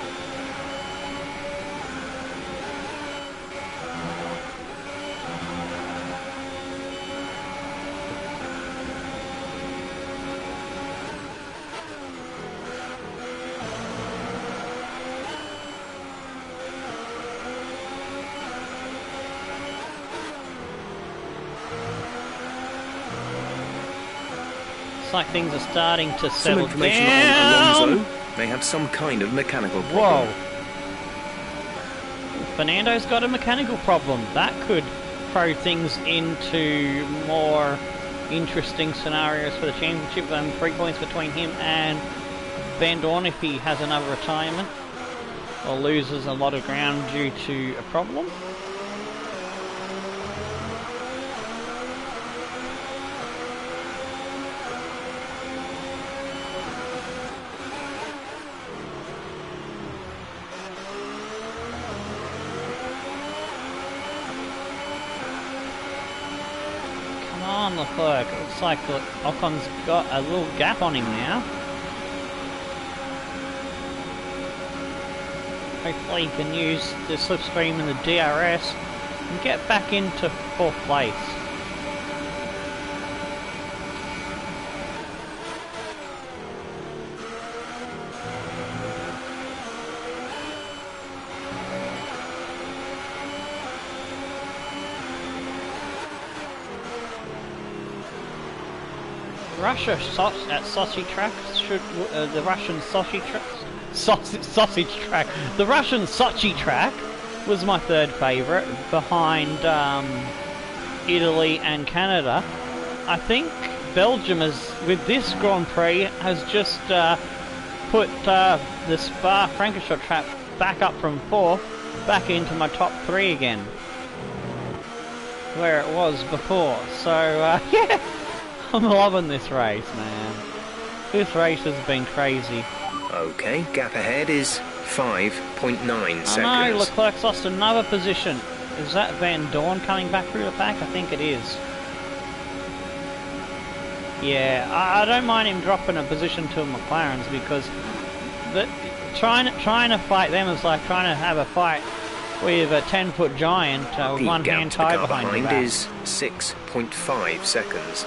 Like things are starting to settle Some information down. on Alonso may have some kind of mechanical problem. Whoa. Fernando's got a mechanical problem. That could throw things into more interesting scenarios for the championship. 3 points between him and Van Dorn if he has another retirement or loses a lot of ground due to a problem. Leclerc. It looks like Ocon's got a little gap on him now. Hopefully he can use the slipstream and the DRS and get back into 4th place. Russia at Sochi track should the Russian Sochi track sausage track. The Russian Sochi track was my 3rd favourite behind Italy and Canada. I think Belgium is with this Grand Prix has just put the Spa-Francorchamps track back up from 4th back into my top 3 again, where it was before. So yeah. I'm loving this race, man. This race has been crazy. Okay, gap ahead is 5.9 seconds. I know, Leclerc's lost another position. Is that Van Dorn coming back through the pack? I think it is. Yeah, I don't mind him dropping a position to McLaren's because trying to fight them is like trying to have a fight with a 10-foot giant with one hand tied behind your back. Is 6.5 seconds.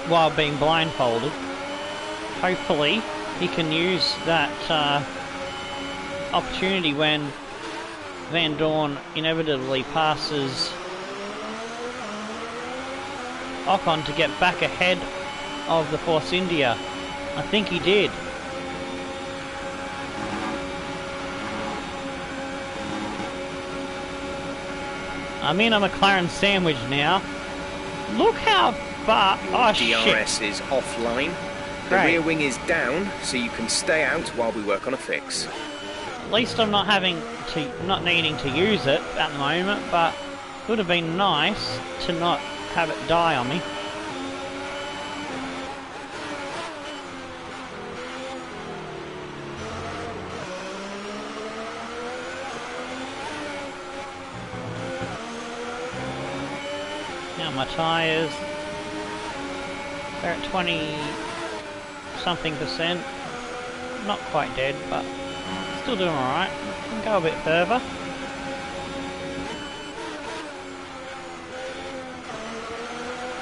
While being blindfolded. Hopefully he can use that opportunity when Van Dorn inevitably passes Ocon to get back ahead of the Force India. I think he did. I'm in a McLaren sandwich now. Look how far... Oh, DRS shit. is offline. The Great. rear wing is down, so you can stay out while we work on a fix. At least I'm not needing to use it at the moment, but it would have been nice to not have it die on me. Now my tyres, they're at 20-something%. Not quite dead, but still doing alright. Can go a bit further.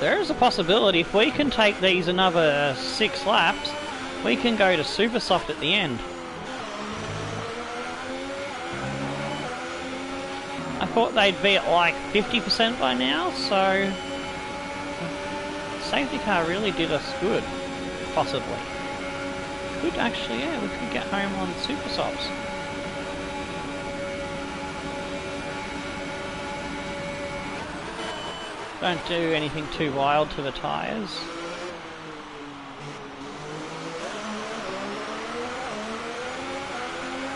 There is a possibility if we can take these another 6 laps, we can go to super soft at the end. I thought they'd be at like 50% by now, so safety car really did us good, possibly. Could actually, yeah, we could get home on super softs. Don't do anything too wild to the tyres.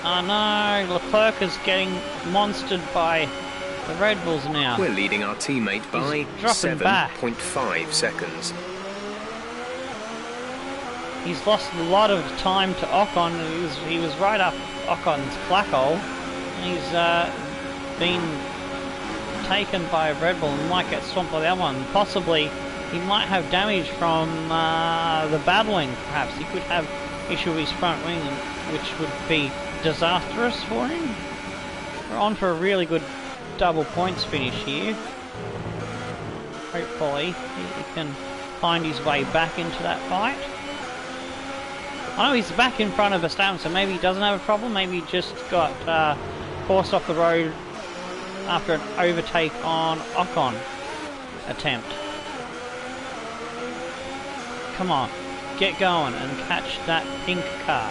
Oh no, Leclerc is getting monstered by the Red Bulls now. We're leading our teammate by 7.5 seconds. He's lost a lot of time to Ocon. He was right up Ocon's black hole. He's been taken by a Red Bull and might get swamped by the other one. Possibly he might have damage from the battling, perhaps. He could have issue with his front wing, which would be disastrous for him. We're on for a really good double points finish here. Hopefully he can find his way back into that fight. I know he's back in front of Verstappen, so maybe he doesn't have a problem. Maybe he just got forced off the road after an overtake on Ocon attempt. Come on, get going and catch that pink car.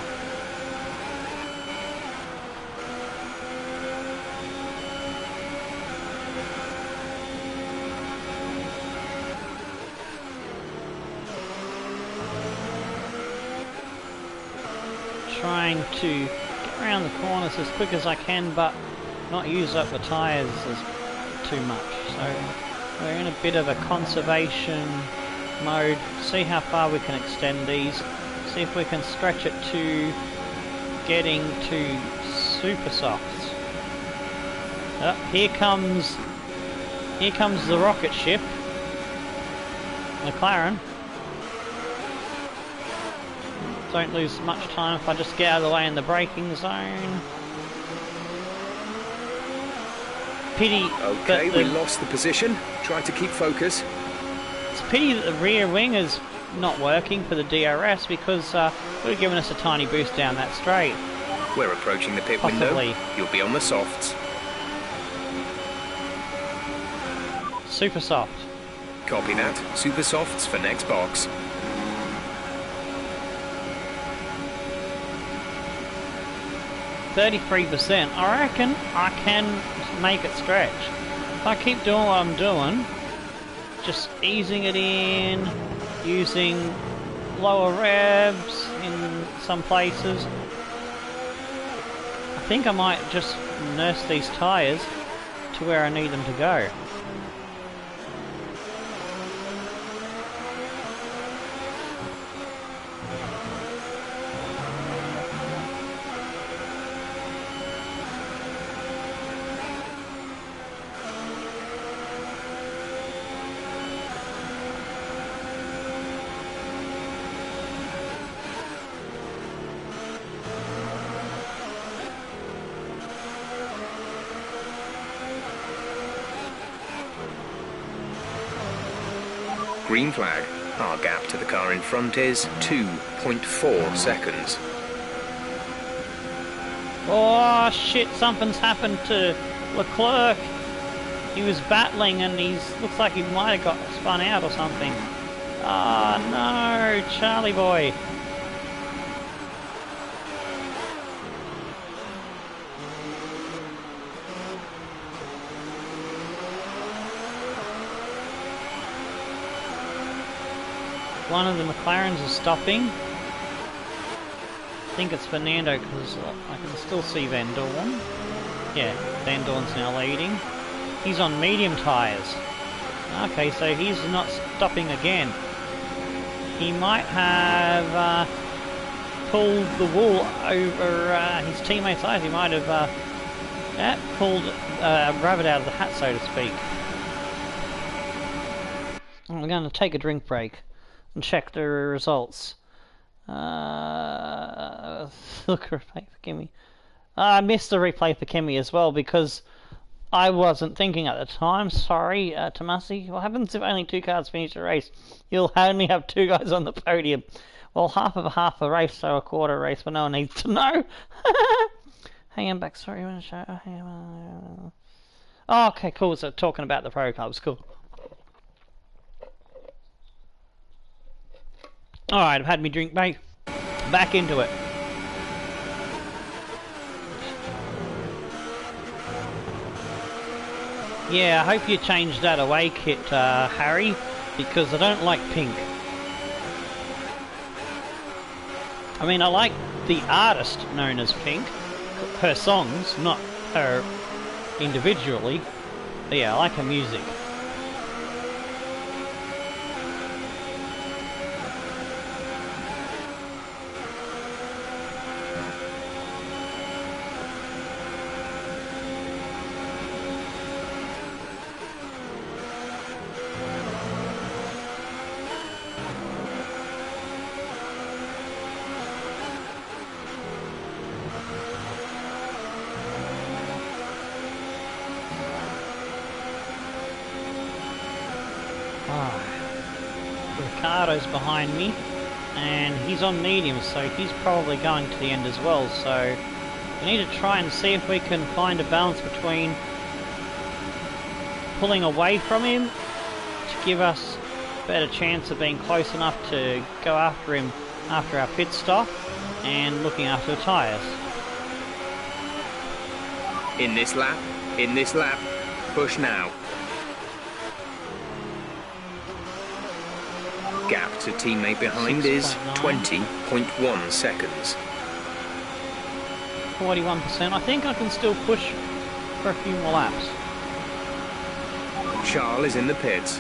Trying to get around the corners as quick as I can, but not use up the tyres too much. So we're in a bit of a conservation mode. See how far we can extend these. See if we can stretch it to getting to super softs. Oh, here comes the rocket ship, McLaren. Don't lose much time if I just get out of the way in the braking zone. Pity. Okay, we lost the position. Try to keep focus. It's a pity that the rear wing is not working for the DRS, because it would have given us a tiny boost down that straight. We're approaching the pit Possibly. window. You'll be on the softs. Super soft. Copy that. Super softs for next box. 33%. I reckon I can make it stretch. If I keep doing what I'm doing, just easing it in, using lower revs in some places, I think I might just nurse these tyres to where I need them to go. Green flag. Our gap to the car in front is 2.4 seconds. Oh shit, something's happened to Leclerc. He was battling and looks like he might have got spun out or something. Oh no, Charlie boy. One of the McLarens is stopping. I think it's Fernando because I can still see Van Dorn. Yeah, Van Dorn's now leading. He's on medium tyres. Okay, so he's not stopping again. He might have pulled the wool over his teammates' eyes. He might have pulled rabbit out of the hat, so to speak. I'm going to take a drink break and check the results. Look, replay for Kimmy. I missed the replay for Kimmy as well because I wasn't thinking at the time. Sorry, Tomasi. What happens if only two cars finish the race? You'll only have two guys on the podium. Well, half a race, so a quarter race, but no one needs to know. Hey, I'm back. Sorry, I'm going to show. Oh, okay, cool. So talking about the pro clubs, cool. Alright, I've had me drink break. Back into it. Yeah, I hope you changed that away kit, Harry, because I don't like pink. I mean, I like the artist known as Pink, her songs, not her individually. But yeah, I like her music. Ricciardo's behind me, and he's on medium, so he's probably going to the end as well. So we need to try and see if we can find a balance between pulling away from him to give us a better chance of being close enough to go after him after our pit stop, and looking after the tyres. In this lap, push now. Gap to teammate behind is 20.1 seconds. 41%. I think I can still push for a few more laps. Charles is in the pits.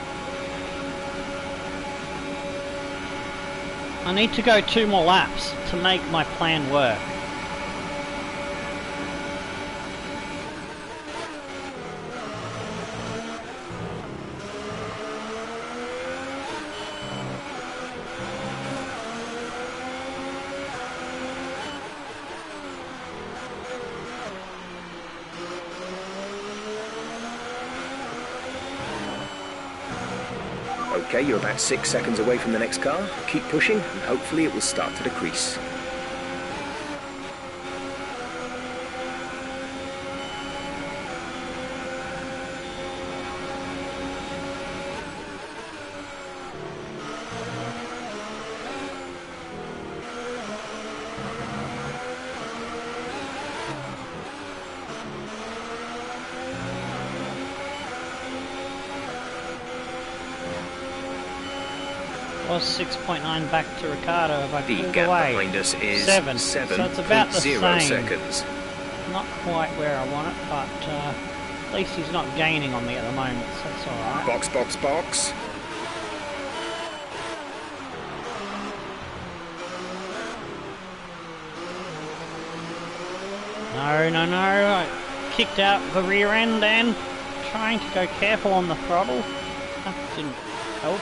I need to go 2 more laps to make my plan work. Okay, you're about 6 seconds away from the next car. Keep pushing, and hopefully it will start to decrease. Was 6.9 back to Ricciardo if I The pulled gap away. behind us is 7. So it's about the 7.0 same. seconds. Not quite where I want it, but at least he's not gaining on me at the moment, so that's alright. Box, box, box. No, no, no. I kicked out the rear end and trying to go careful on the throttle. That didn't help.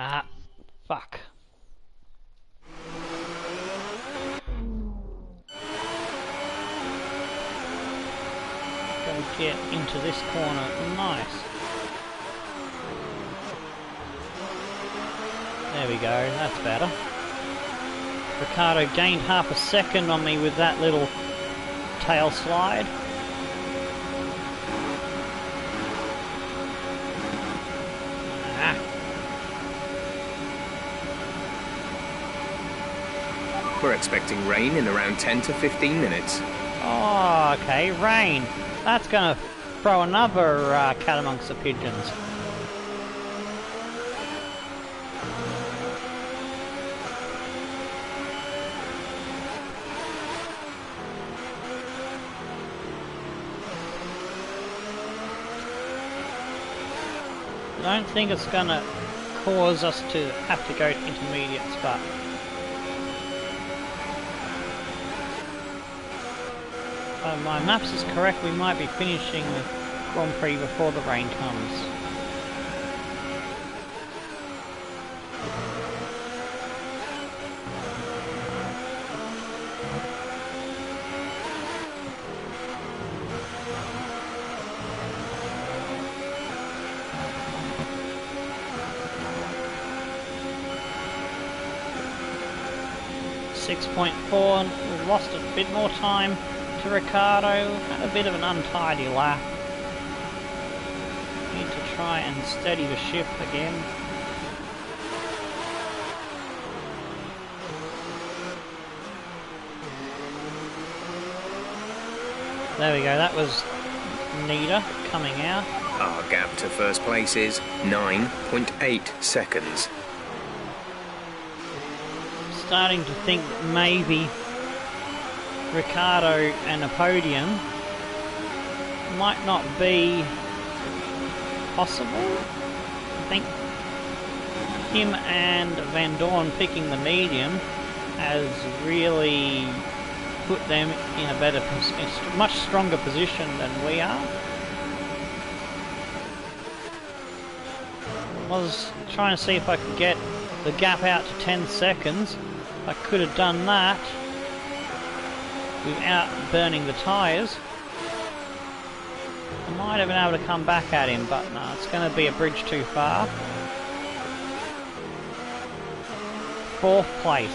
Ah, fuck. Go get into this corner. Nice. There we go, that's better. Ricciardo gained half a second on me with that little tail slide. Ah. We're expecting rain in around 10 to 15 minutes. Oh, okay, rain. That's gonna throw another cat amongst the pigeons. I don't think it's gonna cause us to have to go to intermediates, but if my maps is correct, we might be finishing the Grand Prix before the rain comes. .4, we've lost a bit more time to Ricciardo, had a bit of an untidy lap. Need to try and steady the ship again. There we go, that was Nita coming out. Our gap to first place is 9.8 seconds. Starting to think that maybe Ricciardo and a podium might not be possible. I think him and Van Dorn picking the medium has really put them in a better, much stronger position than we are. I was trying to see if I could get the gap out to 10 seconds. I could have done that without burning the tyres. I Might have been able to come back at him, but no, it's going to be a bridge too far. 4th place.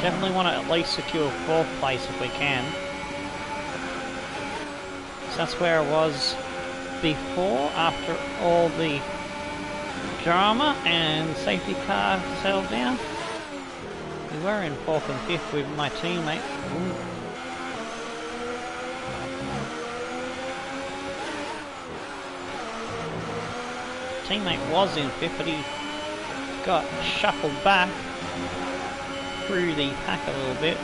Definitely want to at least secure 4th place if we can. So that's where I was before, after all the drama and safety car settled down. We were in 4th and 5th with my teammate. Ooh. Teammate was in 5th, but he got shuffled back through the pack a little bit.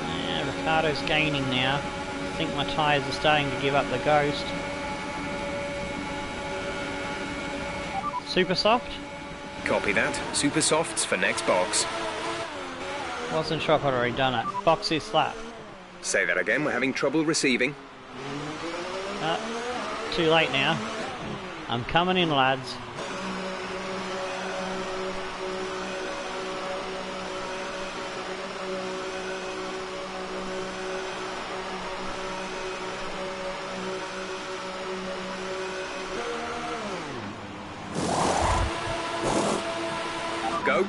And Ricardo's gaining now. I think my tyres are starting to give up the ghost. Super soft? Copy that. Super softs for next box. Wasn't sure if I'd already done it. Box is slap. Say that again, we're having trouble receiving. Too late now. I'm coming in, lads.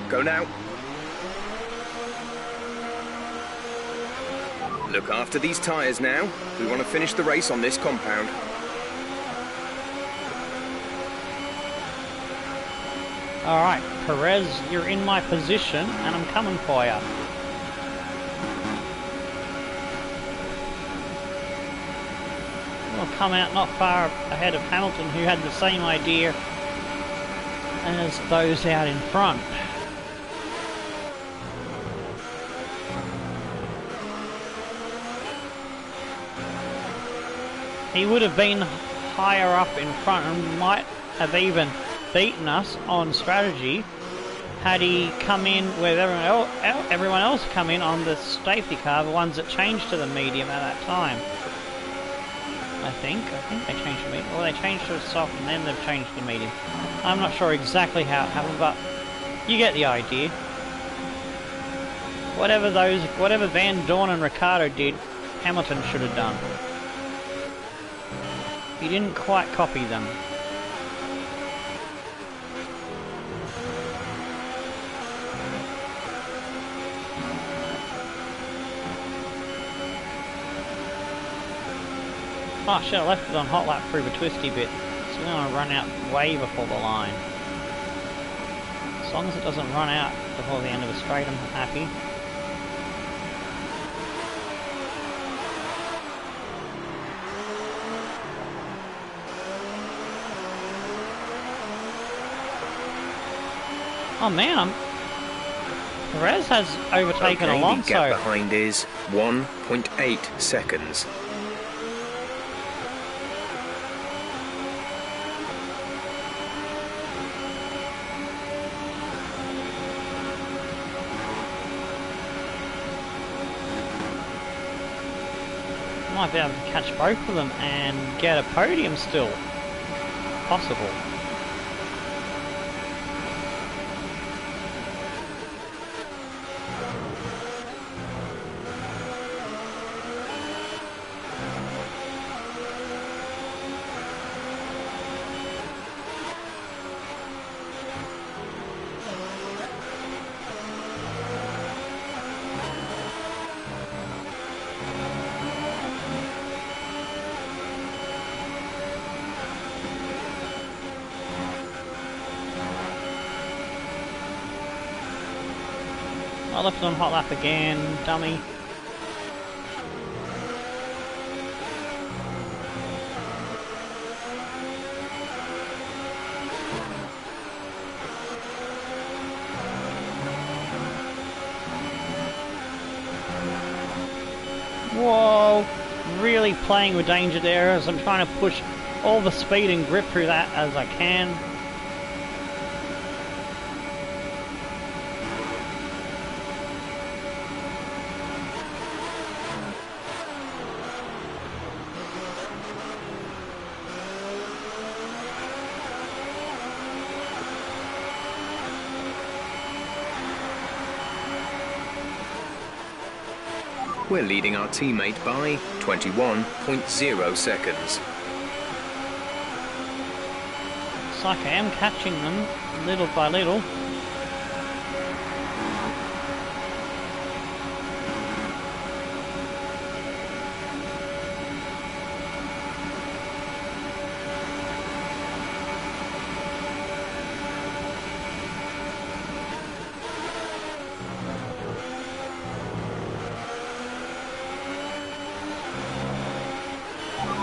Go now. Look after these tyres now. We want to finish the race on this compound. Alright, Perez, you're in my position, and I'm coming for you. We'll come out not far ahead of Hamilton, who had the same idea as those out in front. He would have been higher up in front and might have even beaten us on strategy had he come in with everyone else come in on the safety car, the ones that changed to the medium at that time. I think they changed to medium, or they changed to soft and then they've changed to medium. I'm not sure exactly how it happened, but you get the idea. Whatever Van Dorn and Ricciardo did, Hamilton should have done. He didn't quite copy them. Oh shit, I left it on hot lap through the twisty bit. So we're going to run out way before the line. As long as it doesn't run out before the end of the straight, I'm happy. Oh man, Perez has overtaken Alonso. The gap behind is 1.8 seconds. Might be able to catch both of them and get a podium still. Possible. I left it on hot lap again, dummy. Whoa, really playing with danger there as I'm trying to push all the speed and grip through that as I can. we're leading our teammate by 21.0 seconds. Looks like I am catching them little by little.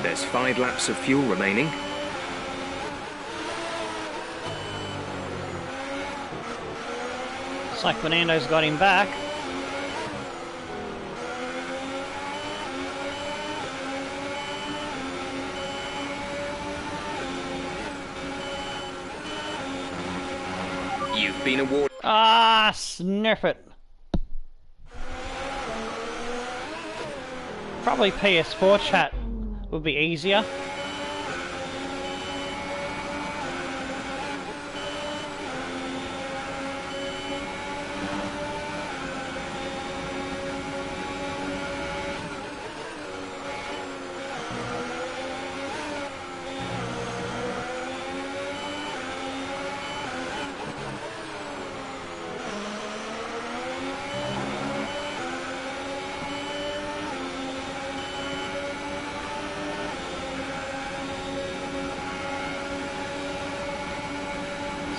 There's 5 laps of fuel remaining. Looks like Fernando's got him back. You've been awarded. Ah, sniff it. Probably PS4 chat would be easier.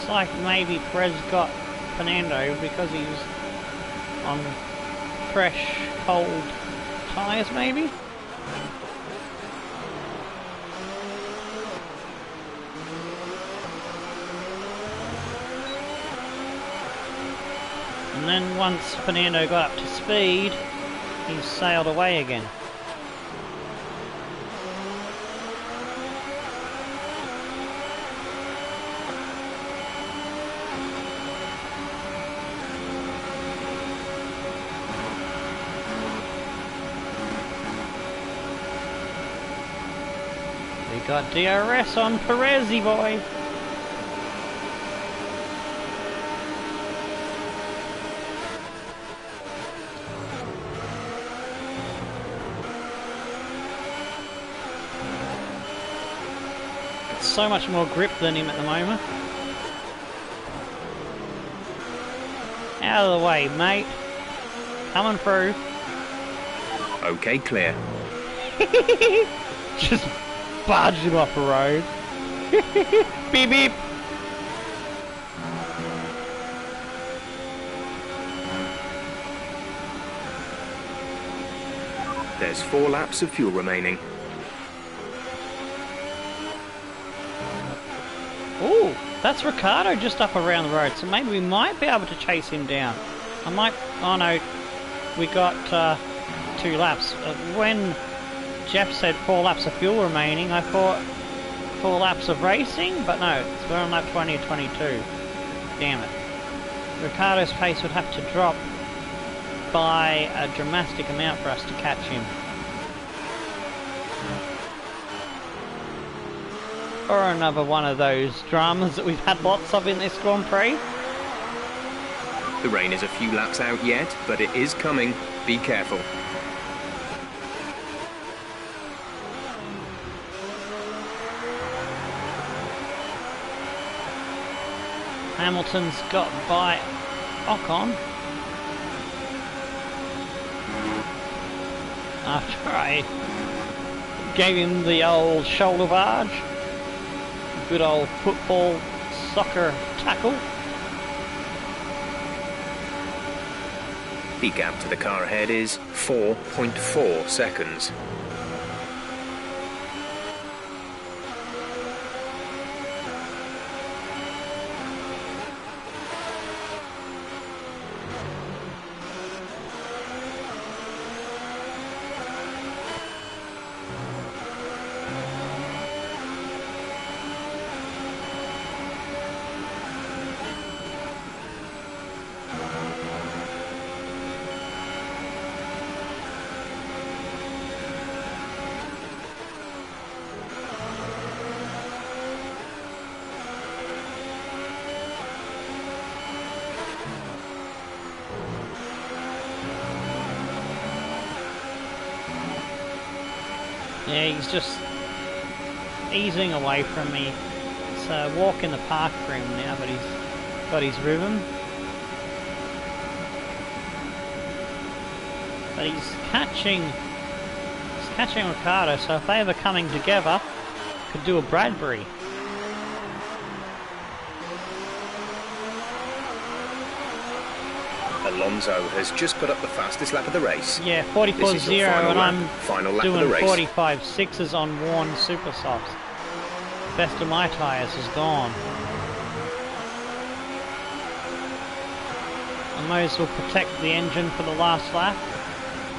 Like maybe Perez got Fernando because he's on fresh, cold tyres, maybe? And then once Fernando got up to speed, he sailed away again. Got DRS on Perez-y boy. So much more grip than him at the moment. Out of the way, mate. Coming through. Okay, clear. Just barged him off the road. Beep beep. There's 4 laps of fuel remaining. Ooh, that's Ricardo just up around the road, so maybe we might be able to chase him down. I might... Oh no, we got 2 laps. When Jeff said 4 laps of fuel remaining, I thought 4 laps of racing, but no, we're on lap 20 or 22. Damn it. Ricardo's pace would have to drop by a dramatic amount for us to catch him. Or another one of those dramas that we've had lots of in this Grand Prix. The rain is a few laps out yet, but it is coming. Be careful. Hamilton's got by Ocon. After I gave him the old shoulder barge. Good old football, soccer tackle. The gap to the car ahead is 4.4 seconds. Yeah, he's just easing away from me. It's a walk in the park for him now, but he's got his rhythm. But he's catching Ricardo, so if they were coming together, could do a Bradbury. Alonso has just put up the fastest lap of the race. Yeah, 44.0, and I'm final lap doing of the race. 45.6s on worn super softs. Best of my tyres is gone. And those will protect the engine for the last lap.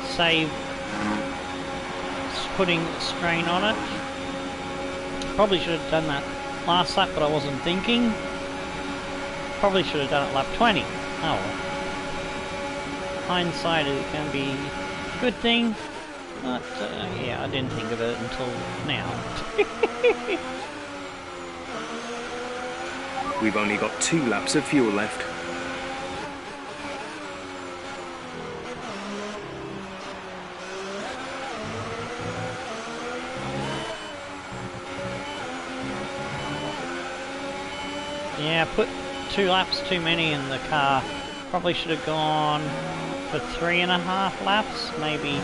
Save putting strain on it. Probably should have done that last lap, but I wasn't thinking. Probably should have done it lap 20. Oh well. Hindsight, it can be a good thing, but yeah, I didn't think of it until now. We've only got 2 laps of fuel left. Yeah, put 2 laps too many in the car. Probably should have gone for 3.5 laps, maybe.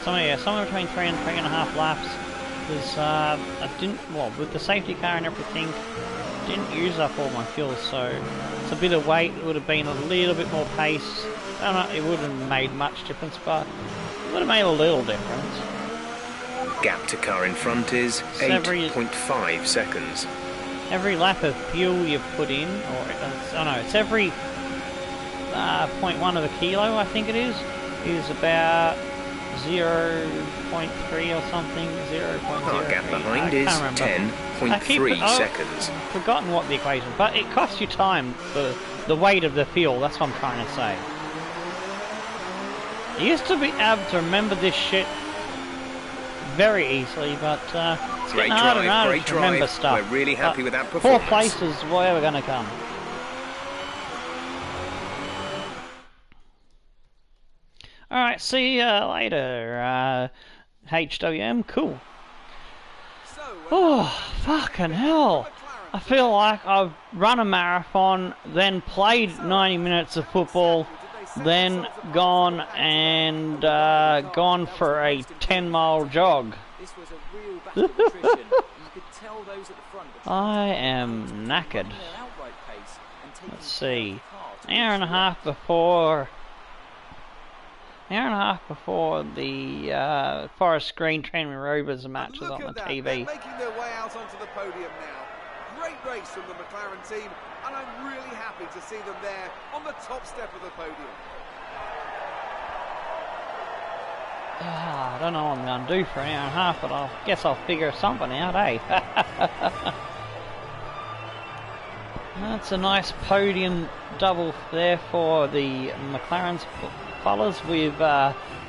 Somewhere between 3 and 3.5 laps. Because I didn't, well, with the safety car and everything, didn't use up all my fuel, so it's a bit of weight. It would have been a little bit more pace. I don't know, it wouldn't have made much difference, but it would have made a little difference. Gap to car in front is 8.5 seconds. Every lap of fuel you put in, or oh no, it's every 0.1 of a kilo, I think it is about 0.3 or something. 0.03. Our gap behind is 10.3 seconds. I've forgotten what the equation, but it costs you time, the weight of the fuel. That's what I'm trying to say. I used to be able to remember this shit very easily, but it's getting harder and harder to remember stuff. We're really happy with that performance. 4th place is where we're going to come. Alright, see you later, HWM. Cool. Oh, fucking hell. I feel like I've run a marathon, then played 90 minutes of football, then gone and gone for a 10-mile jog. I am knackered. Let's see. Hour and a half before the Forest Green Tranmere Rovers match was on the TV. They're making their way out onto the podium now. Great race from the McLaren team, and I'm really happy to see them there on the top step of the podium. I don't know what I'm going to do for an hour and a half, but I guess I'll figure something out, eh? That's a nice podium double there for the McLaren's fellas, with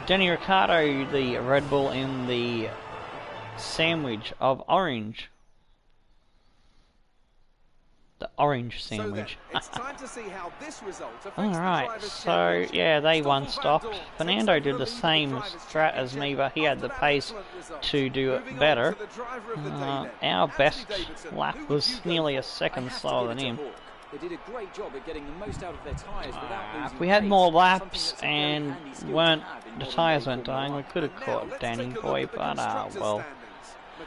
Danny Ricciardo, the Red Bull, in the sandwich of orange. The orange sandwich. It's time to see how this result affects Alright, so yeah, they one stopped. Fernando did the same strat as me, but he had the pace to do it better. Our best lap was nearly a second slower than him. They did a great job at getting the most out of their tyres without losing if we had pace. more laps and the tyres weren't dying, we could have caught Danny Boy, but well.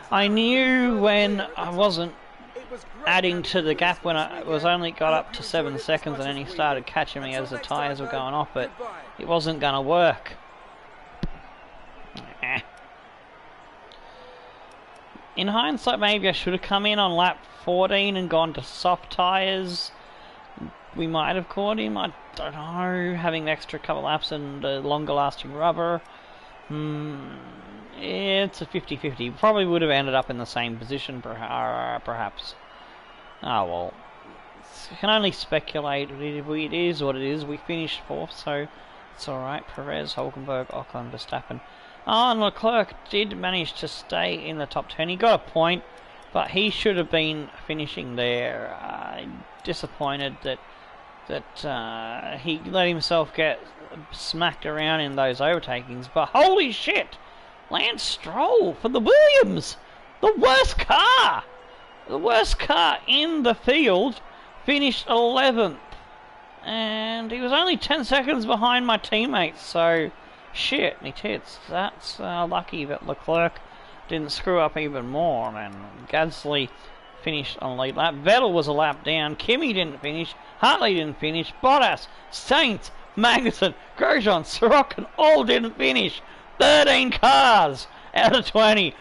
I knew when I wasn't adding to the gap, when I was only got up to 7 seconds, and then he started catching me as the tyres were going off, but it wasn't going to work. In hindsight, maybe I should have come in on lap 14 and gone to soft tyres. We might have caught him, I don't know, having the extra couple laps and longer lasting rubber. It's a 50-50. Probably would have ended up in the same position, perhaps. Oh well. I can only speculate. It is what it is. We finished 4th, so it's alright. Perez, Hulkenberg, Ocon, Verstappen. Oh, and Leclerc did manage to stay in the top 10. He got a point, but he should have been finishing there. Disappointed that he let himself get smacked around in those overtakings. But holy shit! Lance Stroll for the Williams. The worst car. The worst car in the field finished 11th. And he was only 10 seconds behind my teammates, so shit, me tits. That's lucky that Leclerc didn't screw up even more, and Gasly finished on lead lap. Vettel was a lap down. Kimi didn't finish. Hartley didn't finish. Bottas, Sainz, Magnussen, Grosjean, Sorokin all didn't finish. 13 cars out of 20.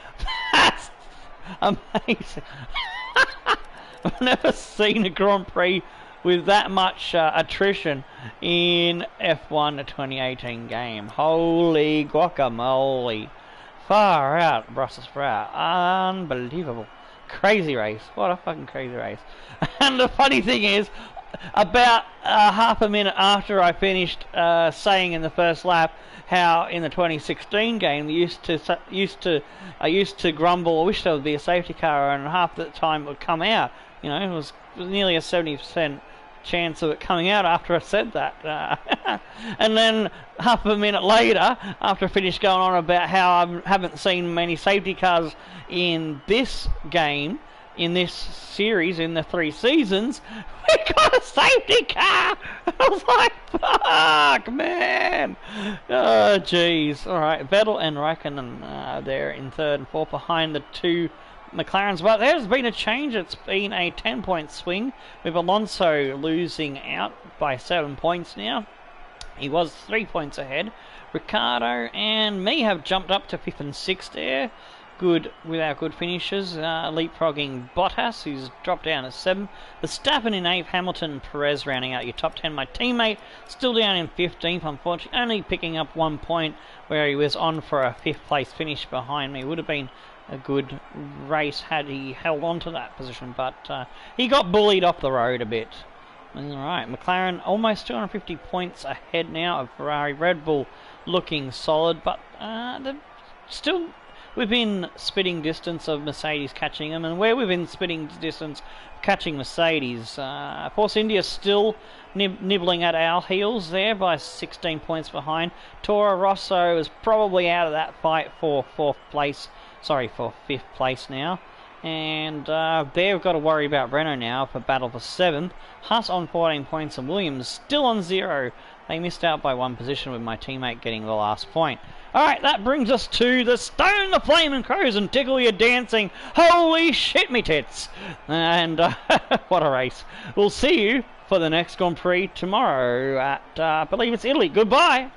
That's amazing. I've never seen a Grand Prix with that much attrition in F1 2018 game. Holy guacamole. Far out, Brussels sprout. Unbelievable. Crazy race. What a fucking crazy race. And the funny thing is, about half a minute after I finished saying in the first lap how in the 2016 game I used to grumble, I wish there would be a safety car, and half the time it would come out. You know, it was nearly a 70% chance of it coming out after I said that. And then half a minute later, after I finished going on about how I haven't seen many safety cars in this game, in this series, in the 3 seasons, we got a safety car! I was like, fuck, man! Oh, jeez. Alright, Vettel and Raikkonen there in 3rd and 4th behind the 2 McLarens, but there's been a change. It's been a 10-point swing with Alonso losing out by 7 points now. He was 3 points ahead. Ricciardo and me have jumped up to 5th and 6th there. Good with our good finishes, leapfrogging Bottas, who's dropped down to 7th. Verstappen in 8th, Hamilton and Perez rounding out your top 10. My teammate still down in 15th, unfortunately, only picking up 1 point where he was on for a 5th place finish behind me. Would have been a good race had he held on to that position, but he got bullied off the road a bit. Alright, McLaren almost 250 points ahead now of Ferrari. Red Bull looking solid, but they're still within spitting distance of Mercedes catching them, and we're within spitting distance catching Mercedes. Force India still nibbling at our heels there by 16 points behind. Toro Rosso is probably out of that fight for 5th place now. And they've got to worry about Renault now for battle for 7th. Haas on 14 points and Williams still on 0. They missed out by 1 position with my teammate getting the last point. Alright, that brings us to the Stone the Flaming Crows and Tickle Your Dancing. Holy shit, me tits! And what a race. We'll see you for the next Grand Prix tomorrow at, I believe it's Italy. Goodbye!